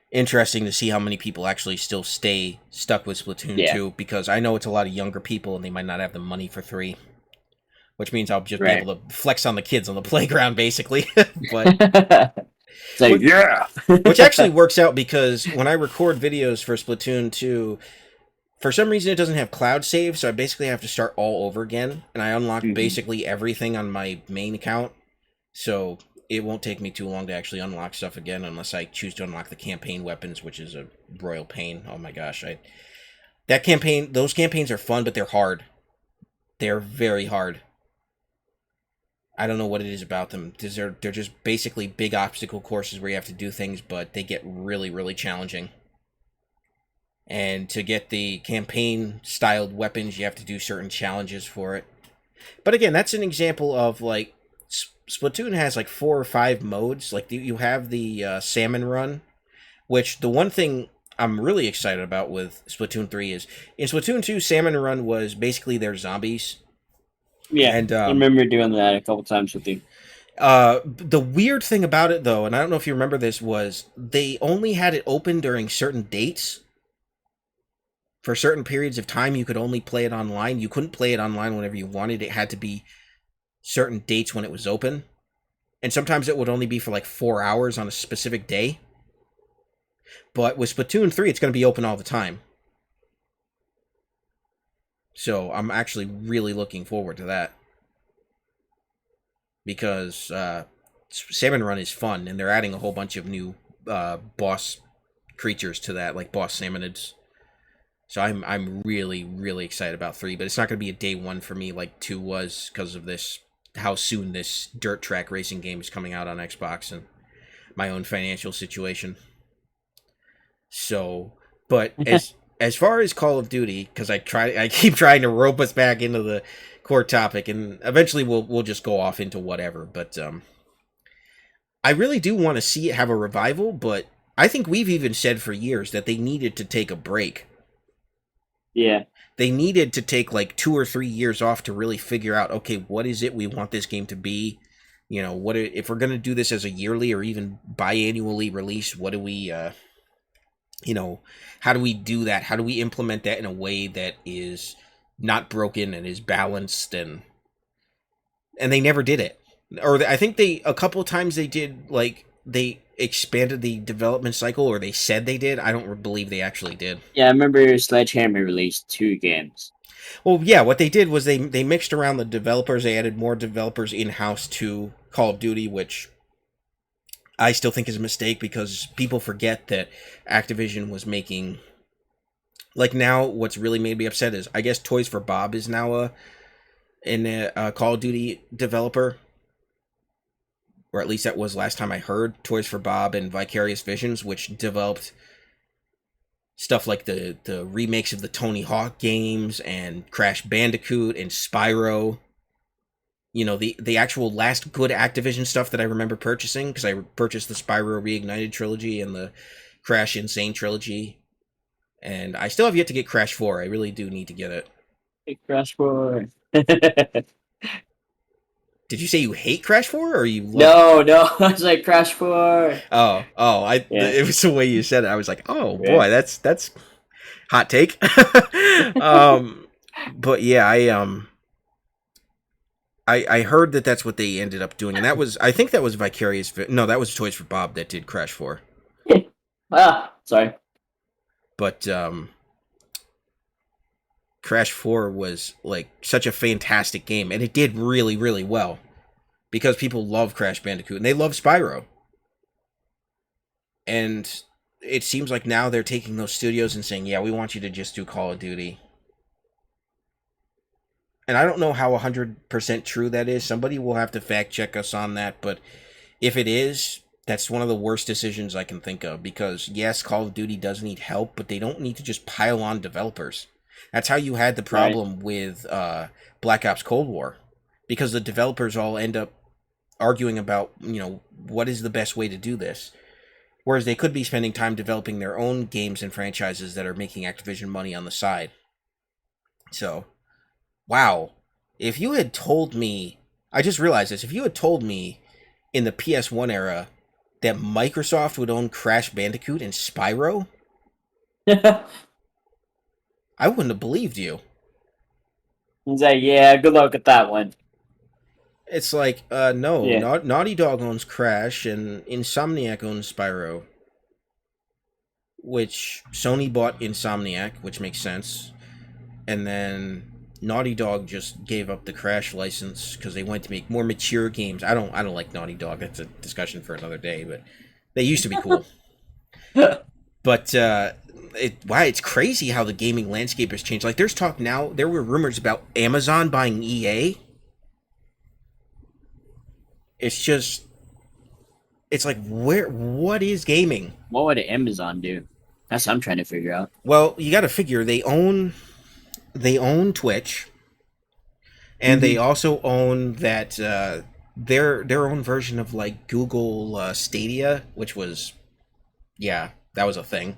interesting to see how many people actually still stay stuck with Splatoon 2, because I know it's a lot of younger people and they might not have the money for 3, which means I'll just be able to flex on the kids on the playground, basically. But
so yeah,
which actually works out, because when I record videos for Splatoon 2, for some reason it doesn't have cloud save, so I basically have to start all over again, and I unlock basically everything on my main account, so it won't take me too long to actually unlock stuff again, unless I choose to unlock the campaign weapons, which is a royal pain. Oh my gosh, those campaigns are fun, but they're hard. They're very hard. I don't know what it is about them. They're just basically big obstacle courses where you have to do things, but they get really, really challenging. And to get the campaign-styled weapons, you have to do certain challenges for it. But again, that's an example of, like, Splatoon has, like, 4 or 5 modes. Like, you have the Salmon Run, which the one thing I'm really excited about with Splatoon 3 is, in Splatoon 2, Salmon Run was basically their zombies.
Yeah, and I remember doing that a couple times with you.
The weird thing about it, though, and I don't know if you remember this, was they only had it open during certain dates. For certain periods of time, you could only play it online. You couldn't play it online whenever you wanted. It had to be certain dates when it was open. And sometimes it would only be for like 4 hours on a specific day. But with Splatoon 3, it's going to be open all the time. So I'm actually really looking forward to that. Because Salmon Run is fun, and they're adding a whole bunch of new boss creatures to that, like boss salmonids. So I'm really, really excited about 3, but it's not going to be a day one for me like 2 was, because of how soon this dirt track racing game is coming out on Xbox. my own financial situation. So, but as far as Call of Duty, because I keep trying to rope us back into the core topic, and eventually we'll just go off into whatever. But I really do want to see it have a revival. But I think we've even said for years that they needed to take a break.
Yeah.
They needed to take like 2 or 3 years off to really figure out, okay, what is it we want this game to be? You know, what if we're gonna do this as a yearly or even biannually release? What do we you know, how do we do that? How do we implement that in a way that is not broken and is balanced? And they never did it. Or I think they a couple of times they did, like they expanded the development cycle, or they said they did. I don't believe they actually did.
Yeah, I remember Sledgehammer released 2 games.
Well, yeah, what they did was they mixed around the developers. They added more developers in house to Call of Duty, which I still think is a mistake because people forget that Activision was making. Like now, what's really made me upset is I guess Toys for Bob is now a Call of Duty developer, or at least that was last time I heard. Toys for Bob and Vicarious Visions, which developed stuff like the remakes of the Tony Hawk games and Crash Bandicoot and Spyro. You know, the actual last good Activision stuff that I remember purchasing, because I purchased the Spyro Reignited trilogy and the Crash Insane trilogy. And I still have yet to get Crash 4. I really do need to get it.
Hey, Crash 4.
Did you say you hate Crash 4 or you love
No, I was like Crash 4.
Oh,
Yeah.
It was the way you said it. I was like, oh
Yeah.
boy, that's hot take. But yeah, I heard that that's what they ended up doing, and I think that was No, that was Toys for Bob that did Crash 4.
Sorry.
But Crash 4 was like such a fantastic game, and it did really, really well because people love Crash Bandicoot and they love Spyro. And it seems like now they're taking those studios and saying, yeah, we want you to just do Call of Duty. And I don't know how 100% true that is. Somebody will have to fact check us on that. But if it is, that's one of the worst decisions I can think of. Because, yes, Call of Duty does need help, but they don't need to just pile on developers. That's how you had the problem with Black Ops Cold War. Because the developers all end up arguing about, you know, what is the best way to do this. Whereas they could be spending time developing their own games and franchises that are making Activision money on the side. So, wow. If you had told me, I just realized this, if you had told me in the PS1 era that Microsoft would own Crash Bandicoot and Spyro, I wouldn't have believed you.
He's like, yeah, good luck with that one.
It's like, no,
Yeah.
Naughty Dog owns Crash and Insomniac owns Spyro. Which Sony bought Insomniac, which makes sense. And then Naughty Dog just gave up the Crash license because they wanted to make more mature games. I don't like Naughty Dog. That's a discussion for another day, but they used to be cool. But it's crazy how the gaming landscape has changed. Like there's talk now, there were rumors about Amazon buying EA. It's like what is gaming?
What would Amazon do? That's what I'm trying to figure out.
Well, you got to figure they own Twitch, and they also own that their own version of like Google Stadia, which was that was a thing.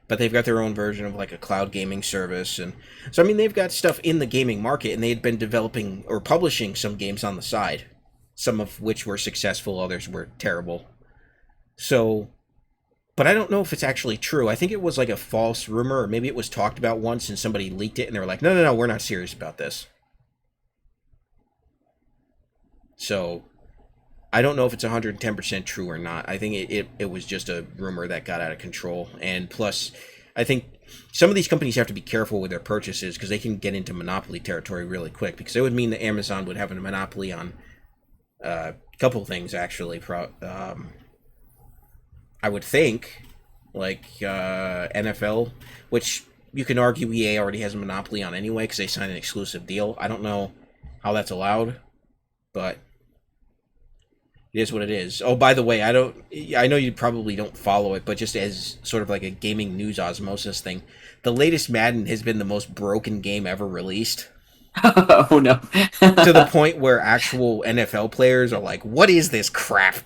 But they've got their own version of like a cloud gaming service, and so I mean they've got stuff in the gaming market, and they had been developing or publishing some games on the side, some of which were successful, others were terrible. So, but I don't know if it's actually true. I think it was like a false rumor, or maybe it was talked about once and somebody leaked it, and they were like, no, we're not serious about this. So, I don't know if it's 110% true or not. I think it was just a rumor that got out of control. And plus, I think some of these companies have to be careful with their purchases because they can get into monopoly territory really quick. Because it would mean that Amazon would have a monopoly on a couple of things, actually. I would think, like NFL, which you can argue EA already has a monopoly on anyway because they signed an exclusive deal. I don't know how that's allowed, but It is what it is. Oh, by the way, I know you probably don't follow it, but just as sort of like a gaming news osmosis thing, the latest Madden has been the most broken game ever released.
Oh no.
To the point where actual NFL players are like, "What is this crap?"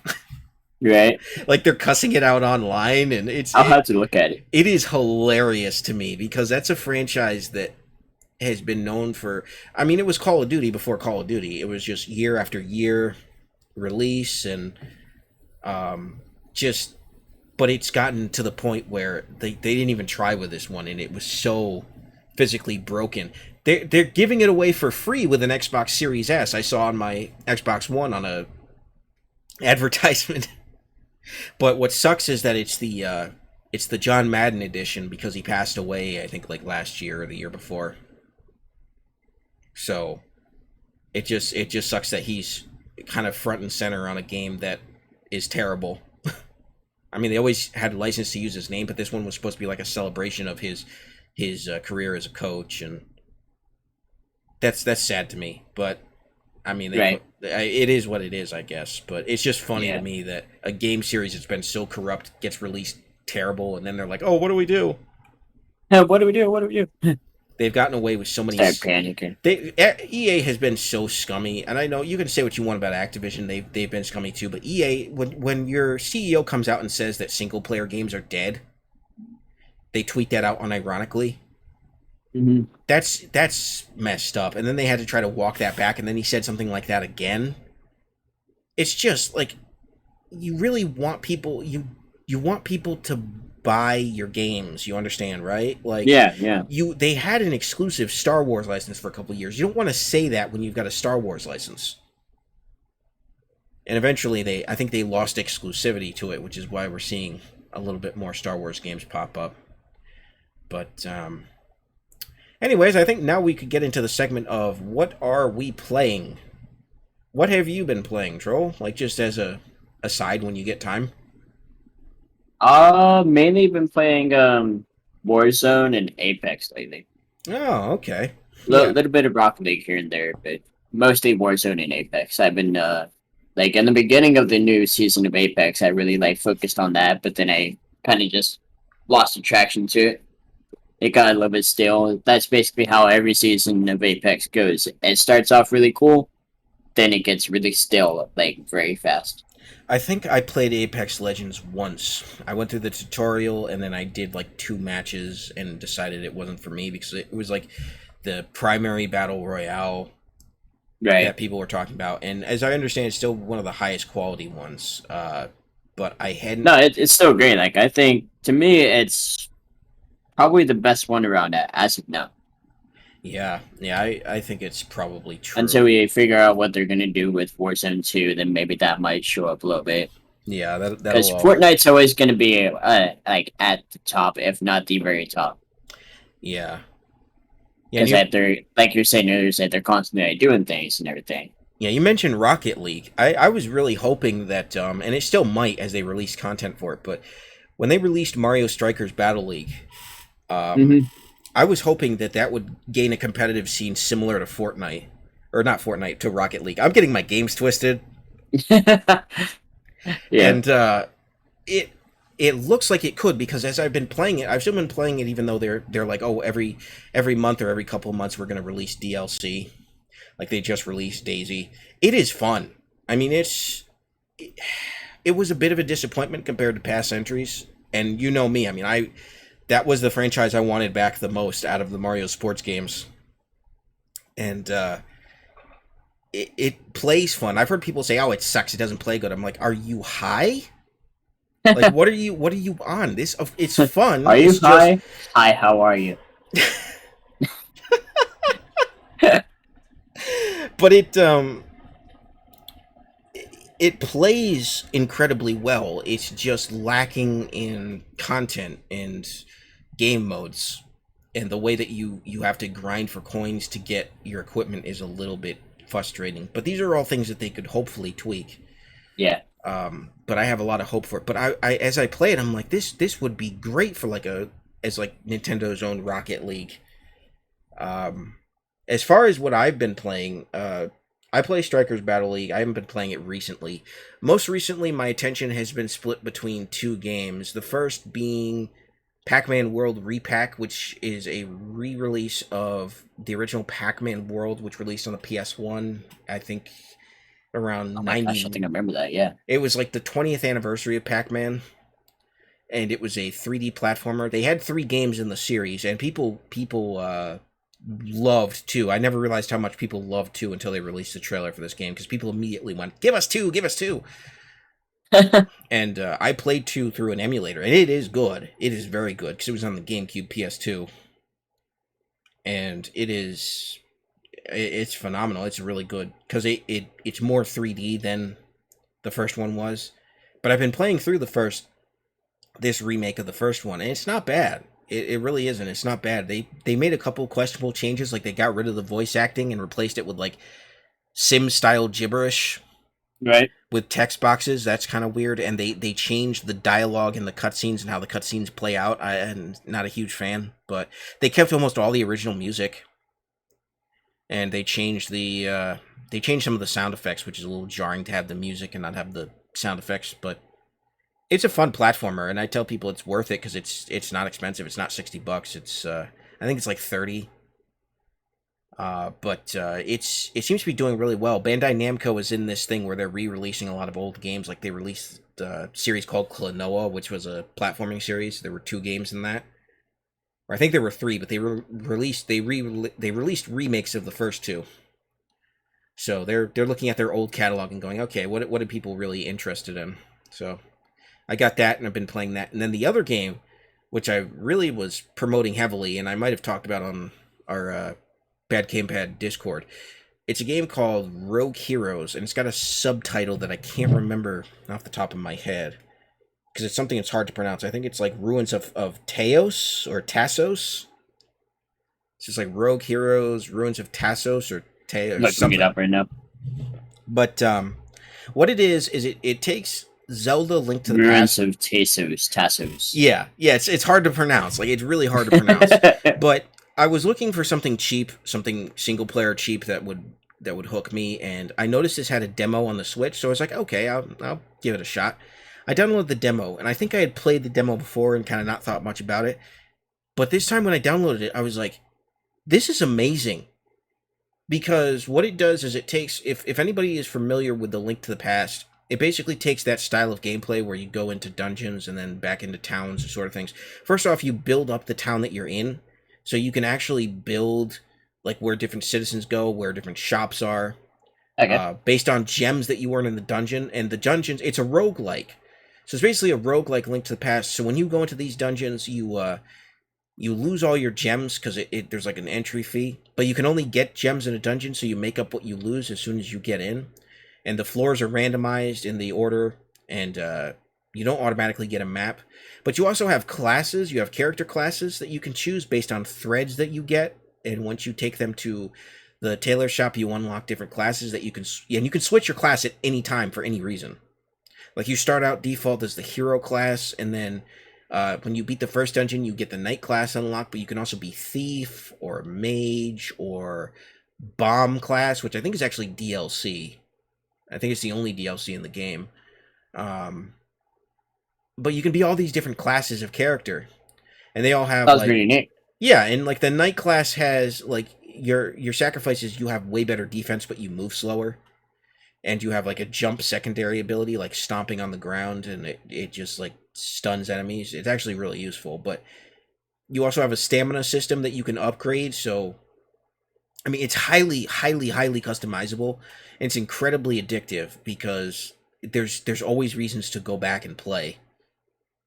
Right.
Like they're cussing it out online, and
I'll have to look at it.
it is hilarious to me because that's a franchise that has been known for. I mean, it was Call of Duty before Call of Duty. It was just year after year release, and just. But it's gotten to the point where they didn't even try with this one, and it was so physically broken. They're giving it away for free with an Xbox Series S. I saw on my Xbox One on a advertisement. But what sucks is that it's the John Madden edition because he passed away, I think, like last year or the year before. So it just sucks that he's kind of front and center on a game that is terrible. I mean, they always had a license to use his name, but this one was supposed to be like a celebration of his career as a coach, and that's sad to me. But I mean,
Right.
it is what it is, I guess. But it's just funny
Yeah.
to me that a game series that's been so corrupt gets released terrible, and then they're like, "Oh, what do we do?"
What do we do? What do we do?
They've gotten away with so many.
Start panicking.
EA has been so scummy, and I know you can say what you want about Activision. They've been scummy too, but EA, when your CEO comes out and says that single player games are dead, they tweet that out unironically.
Mm-hmm.
That's messed up. And then they had to try to walk that back, and then he said something like that again. It's just like you really want people you want people to buy your games, you understand, right? Like
Yeah.
they had an exclusive Star Wars license for a couple of years. You don't want to say that when you've got a Star Wars license. And eventually I think they lost exclusivity to it, which is why we're seeing a little bit more Star Wars games pop up. But anyways, I think now we could get into the segment of what are we playing? What have you been playing, Troll? Like just as a aside when you get time?
Mainly been playing Warzone and Apex lately.
Oh, okay.
Little
Yeah.
little bit of Rocket League here and there, but mostly Warzone and Apex. I've been like in the beginning of the new season of Apex, I really like focused on that, but then I kind of just lost attraction to it. It got a little bit stale. That's basically how every season of Apex goes. It starts off really cool, then it gets really stale, like very fast.
I think I played Apex Legends once. I went through the tutorial and then I did like 2 matches and decided it wasn't for me because it was like the primary battle royale
Right.
that people were talking about. And as I understand, it's still one of the highest quality ones. But I hadn't.
No, it's still great. Like I think to me, it's probably the best one around as of now.
Yeah, I think it's probably true.
Until we figure out what they're gonna do with Warzone 2, then maybe that might show up a little bit.
Yeah,
Because
that'll.
Fortnite's always gonna be like at the top, if not the very top.
Yeah. Yeah,
Because that they're like you're saying earlier, that they're constantly doing things and everything.
yeah, you mentioned Rocket League. I was really hoping that, and it still might as they release content for it, but when they released Mario Strikers Battle League, I was hoping that would gain a competitive scene similar to Fortnite. Or not Fortnite, to Rocket League. I'm getting my games twisted.
Yeah.
And it looks like it could, because as I've been playing it, I've still been playing it even though they're like, oh, every month or every couple of months we're going to release DLC. Like they just released Daisy. It is fun. I mean, it was a bit of a disappointment compared to past entries. And you know me, I mean, that was the franchise I wanted back the most out of the Mario sports games. And it plays fun. I've heard people say, "Oh, it sucks. It doesn't play good." I'm like, "Are you high? Like, what are you on? It's fun.
Are you
it's
high? Just... Hi, how are you?
But it plays incredibly well. It's just lacking in content and game modes, and the way that you have to grind for coins to get your equipment is a little bit frustrating. But these are all things that they could hopefully tweak.
Yeah.
But I have a lot of hope for it. But I as I play it, I'm like, this would be great for like Nintendo's own Rocket League. As far as what I've been playing, I play Strikers Battle League. I haven't been playing it recently. Most recently, my attention has been split between two games. The first being Pac-Man World Repack, which is a re-release of the original Pac-Man World, which released on the PS1, I think
Oh
around
my gosh, I
90.
think I remember that. Yeah.
It was like the 20th anniversary of Pac-Man, and it was a 3D platformer. They had 3 games in the series, and people loved 2. I never realized how much people loved 2 until they released the trailer for this game, because people immediately went, "Give us 2, give us 2." And I played 2 through an emulator, and it is good. It is very good, because it was on the GameCube PS2, and it's phenomenal. It's really good, because it's more 3D than the first one was. But I've been playing through this remake of the first one, and it's not bad. It really isn't. It's not bad. They made a couple questionable changes, like they got rid of the voice acting and replaced it with like Sim style gibberish
Right.
with text boxes. That's kind of weird. And they changed the dialogue in the cutscenes and how the cutscenes play out. I'm not a huge fan, but they kept almost all the original music, and they changed some of the sound effects, which is a little jarring to have the music and not have the sound effects, but it's a fun platformer, and I tell people it's worth it because it's not expensive. It's not $60. It's I think it's like 30. But it seems to be doing really well. Bandai Namco is in this thing where they're re-releasing a lot of old games. Like they released a series called Klonoa, which was a platforming series. There were 2 games in that, or I think there were 3, but they released remakes of the first 2. So they're looking at their old catalog and going, okay, what are people really interested in? So I got that, and I've been playing that. And then the other game, which I really was promoting heavily, and I might have talked about on our Bad Gamepad Discord. It's a game called Rogue Heroes, and it's got a subtitle that I can't remember off the top of my head, because it's something that's hard to pronounce. I think it's like Ruins of Taos or Tassos. It's just like Rogue Heroes, Ruins of Tassos or
I'm
Taos,
looking it
something.
up right now.
But what it is it takes Zelda Link to the
Ruins
Past.
of Tassos.
Yeah, it's hard to pronounce. Like it's really hard to pronounce. But I was looking for something cheap, something single player cheap that would hook me, and I noticed this had a demo on the Switch, so I was like, okay, I'll give it a shot. I downloaded the demo, and I think I had played the demo before and kind of not thought much about it. But this time when I downloaded it, I was like, this is amazing. Because what it does is it takes, if anybody is familiar with the Link to the Past, it basically takes that style of gameplay where you go into dungeons and then back into towns and sort of things. First off, you build up the town that you're in, so you can actually build like where different citizens go, where different shops are,
Okay.
based on gems that you earn in the dungeon. And the dungeons, it's a roguelike. So it's basically a roguelike Link to the Past. So when you go into these dungeons, you lose all your gems because there's like an entry fee, but you can only get gems in a dungeon, so you make up what you lose as soon as you get in. And the floors are randomized in the order, and you don't automatically get a map. But you also have classes. You have character classes that you can choose based on threads that you get, and once you take them to the tailor shop, you unlock different classes that you can switch your class at any time for any reason. Like you start out default as the hero class, and then when you beat the first dungeon, you get the knight class unlocked, but you can also be thief or mage or bomb class, which I think is actually DLC. I think it's the only DLC in the game. Um, but you can be all these different classes of character, and they all have
That was
like,
pretty neat.
yeah, and like the knight class has like your sacrifices. You have way better defense, but you move slower, and you have like a jump secondary ability, like stomping on the ground, and it just like stuns enemies. It's actually really useful. But you also have a stamina system that you can upgrade. So I mean, it's highly customizable, and it's incredibly addictive because there's always reasons to go back and play.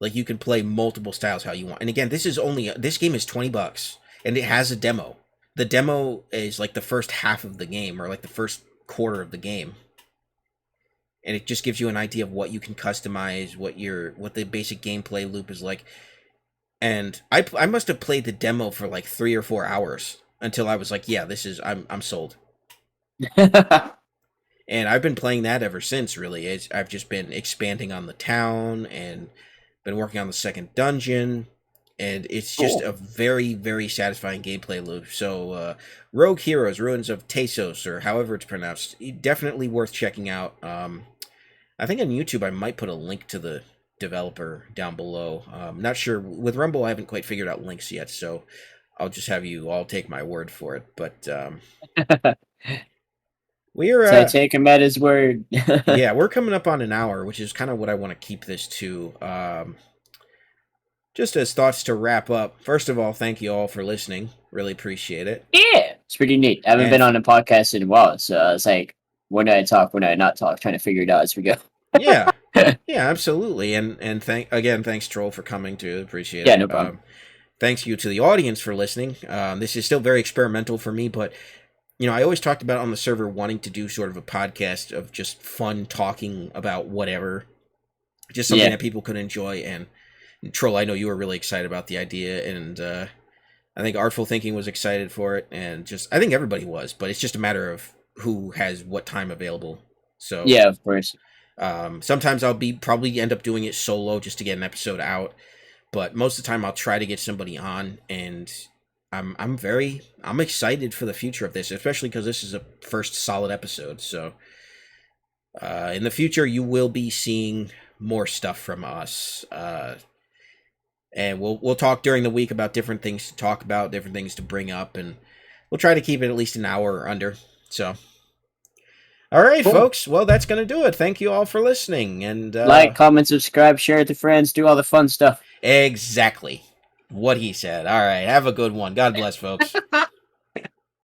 Like you can play multiple styles how you want. And again, this game is $20, and it has a demo. The demo is like the first half of the game, or like the first quarter of the game, and it just gives you an idea of what you can customize, what the basic gameplay loop is like. And I must have played the demo for like 3 or 4 hours until I was like, yeah, I'm sold. And I've been playing that ever since. Really, I've just been expanding on the town and been working on the second dungeon, and it's just
Cool.
a very, very satisfying gameplay loop. So, Rogue Heroes, Ruins of Tesos, or however it's pronounced, definitely worth checking out. I think on YouTube I might put a link to the developer down below. Not sure. With Rumble, I haven't quite figured out links yet, so I'll just have you all take my word for it. But we're
So I take him at his word.
yeah, we're coming up on an hour, which is kind of what I want to keep this to. Just as thoughts to wrap up. First of all, thank you all for listening. Really appreciate it.
Yeah, it's pretty neat. I haven't
And
been on a podcast in a while, so it's like, when do I talk, when do I not talk? Trying to figure it out as we go.
yeah, yeah, absolutely. And thanks Troll for coming too. Appreciate
Yeah,
it.
no problem.
Thanks you to the audience for listening. This is still very experimental for me, but I always talked about on the server wanting to do sort of a podcast of just fun talking about whatever, just something
Yeah.
that people could enjoy. And Troll, I know you were really excited about the idea, and I think Artful Thinking was excited for it, and I think everybody was, but it's just a matter of who has what time available. So
Yeah, of course.
sometimes I'll probably end up doing it solo just to get an episode out, but most of the time I'll try to get somebody on, and I'm excited for the future of this, especially because this is a first solid episode. So in the future you will be seeing more stuff from us, and we'll talk during the week about different things to talk about, different things to bring up, and we'll try to keep it at least an hour or under. So all right,
Cool.
folks. Well, that's going to do it. Thank you all for listening. And
Like, comment, subscribe, share it to friends, do all the fun stuff.
exactly what he said. All right. Have a good one. God bless, folks.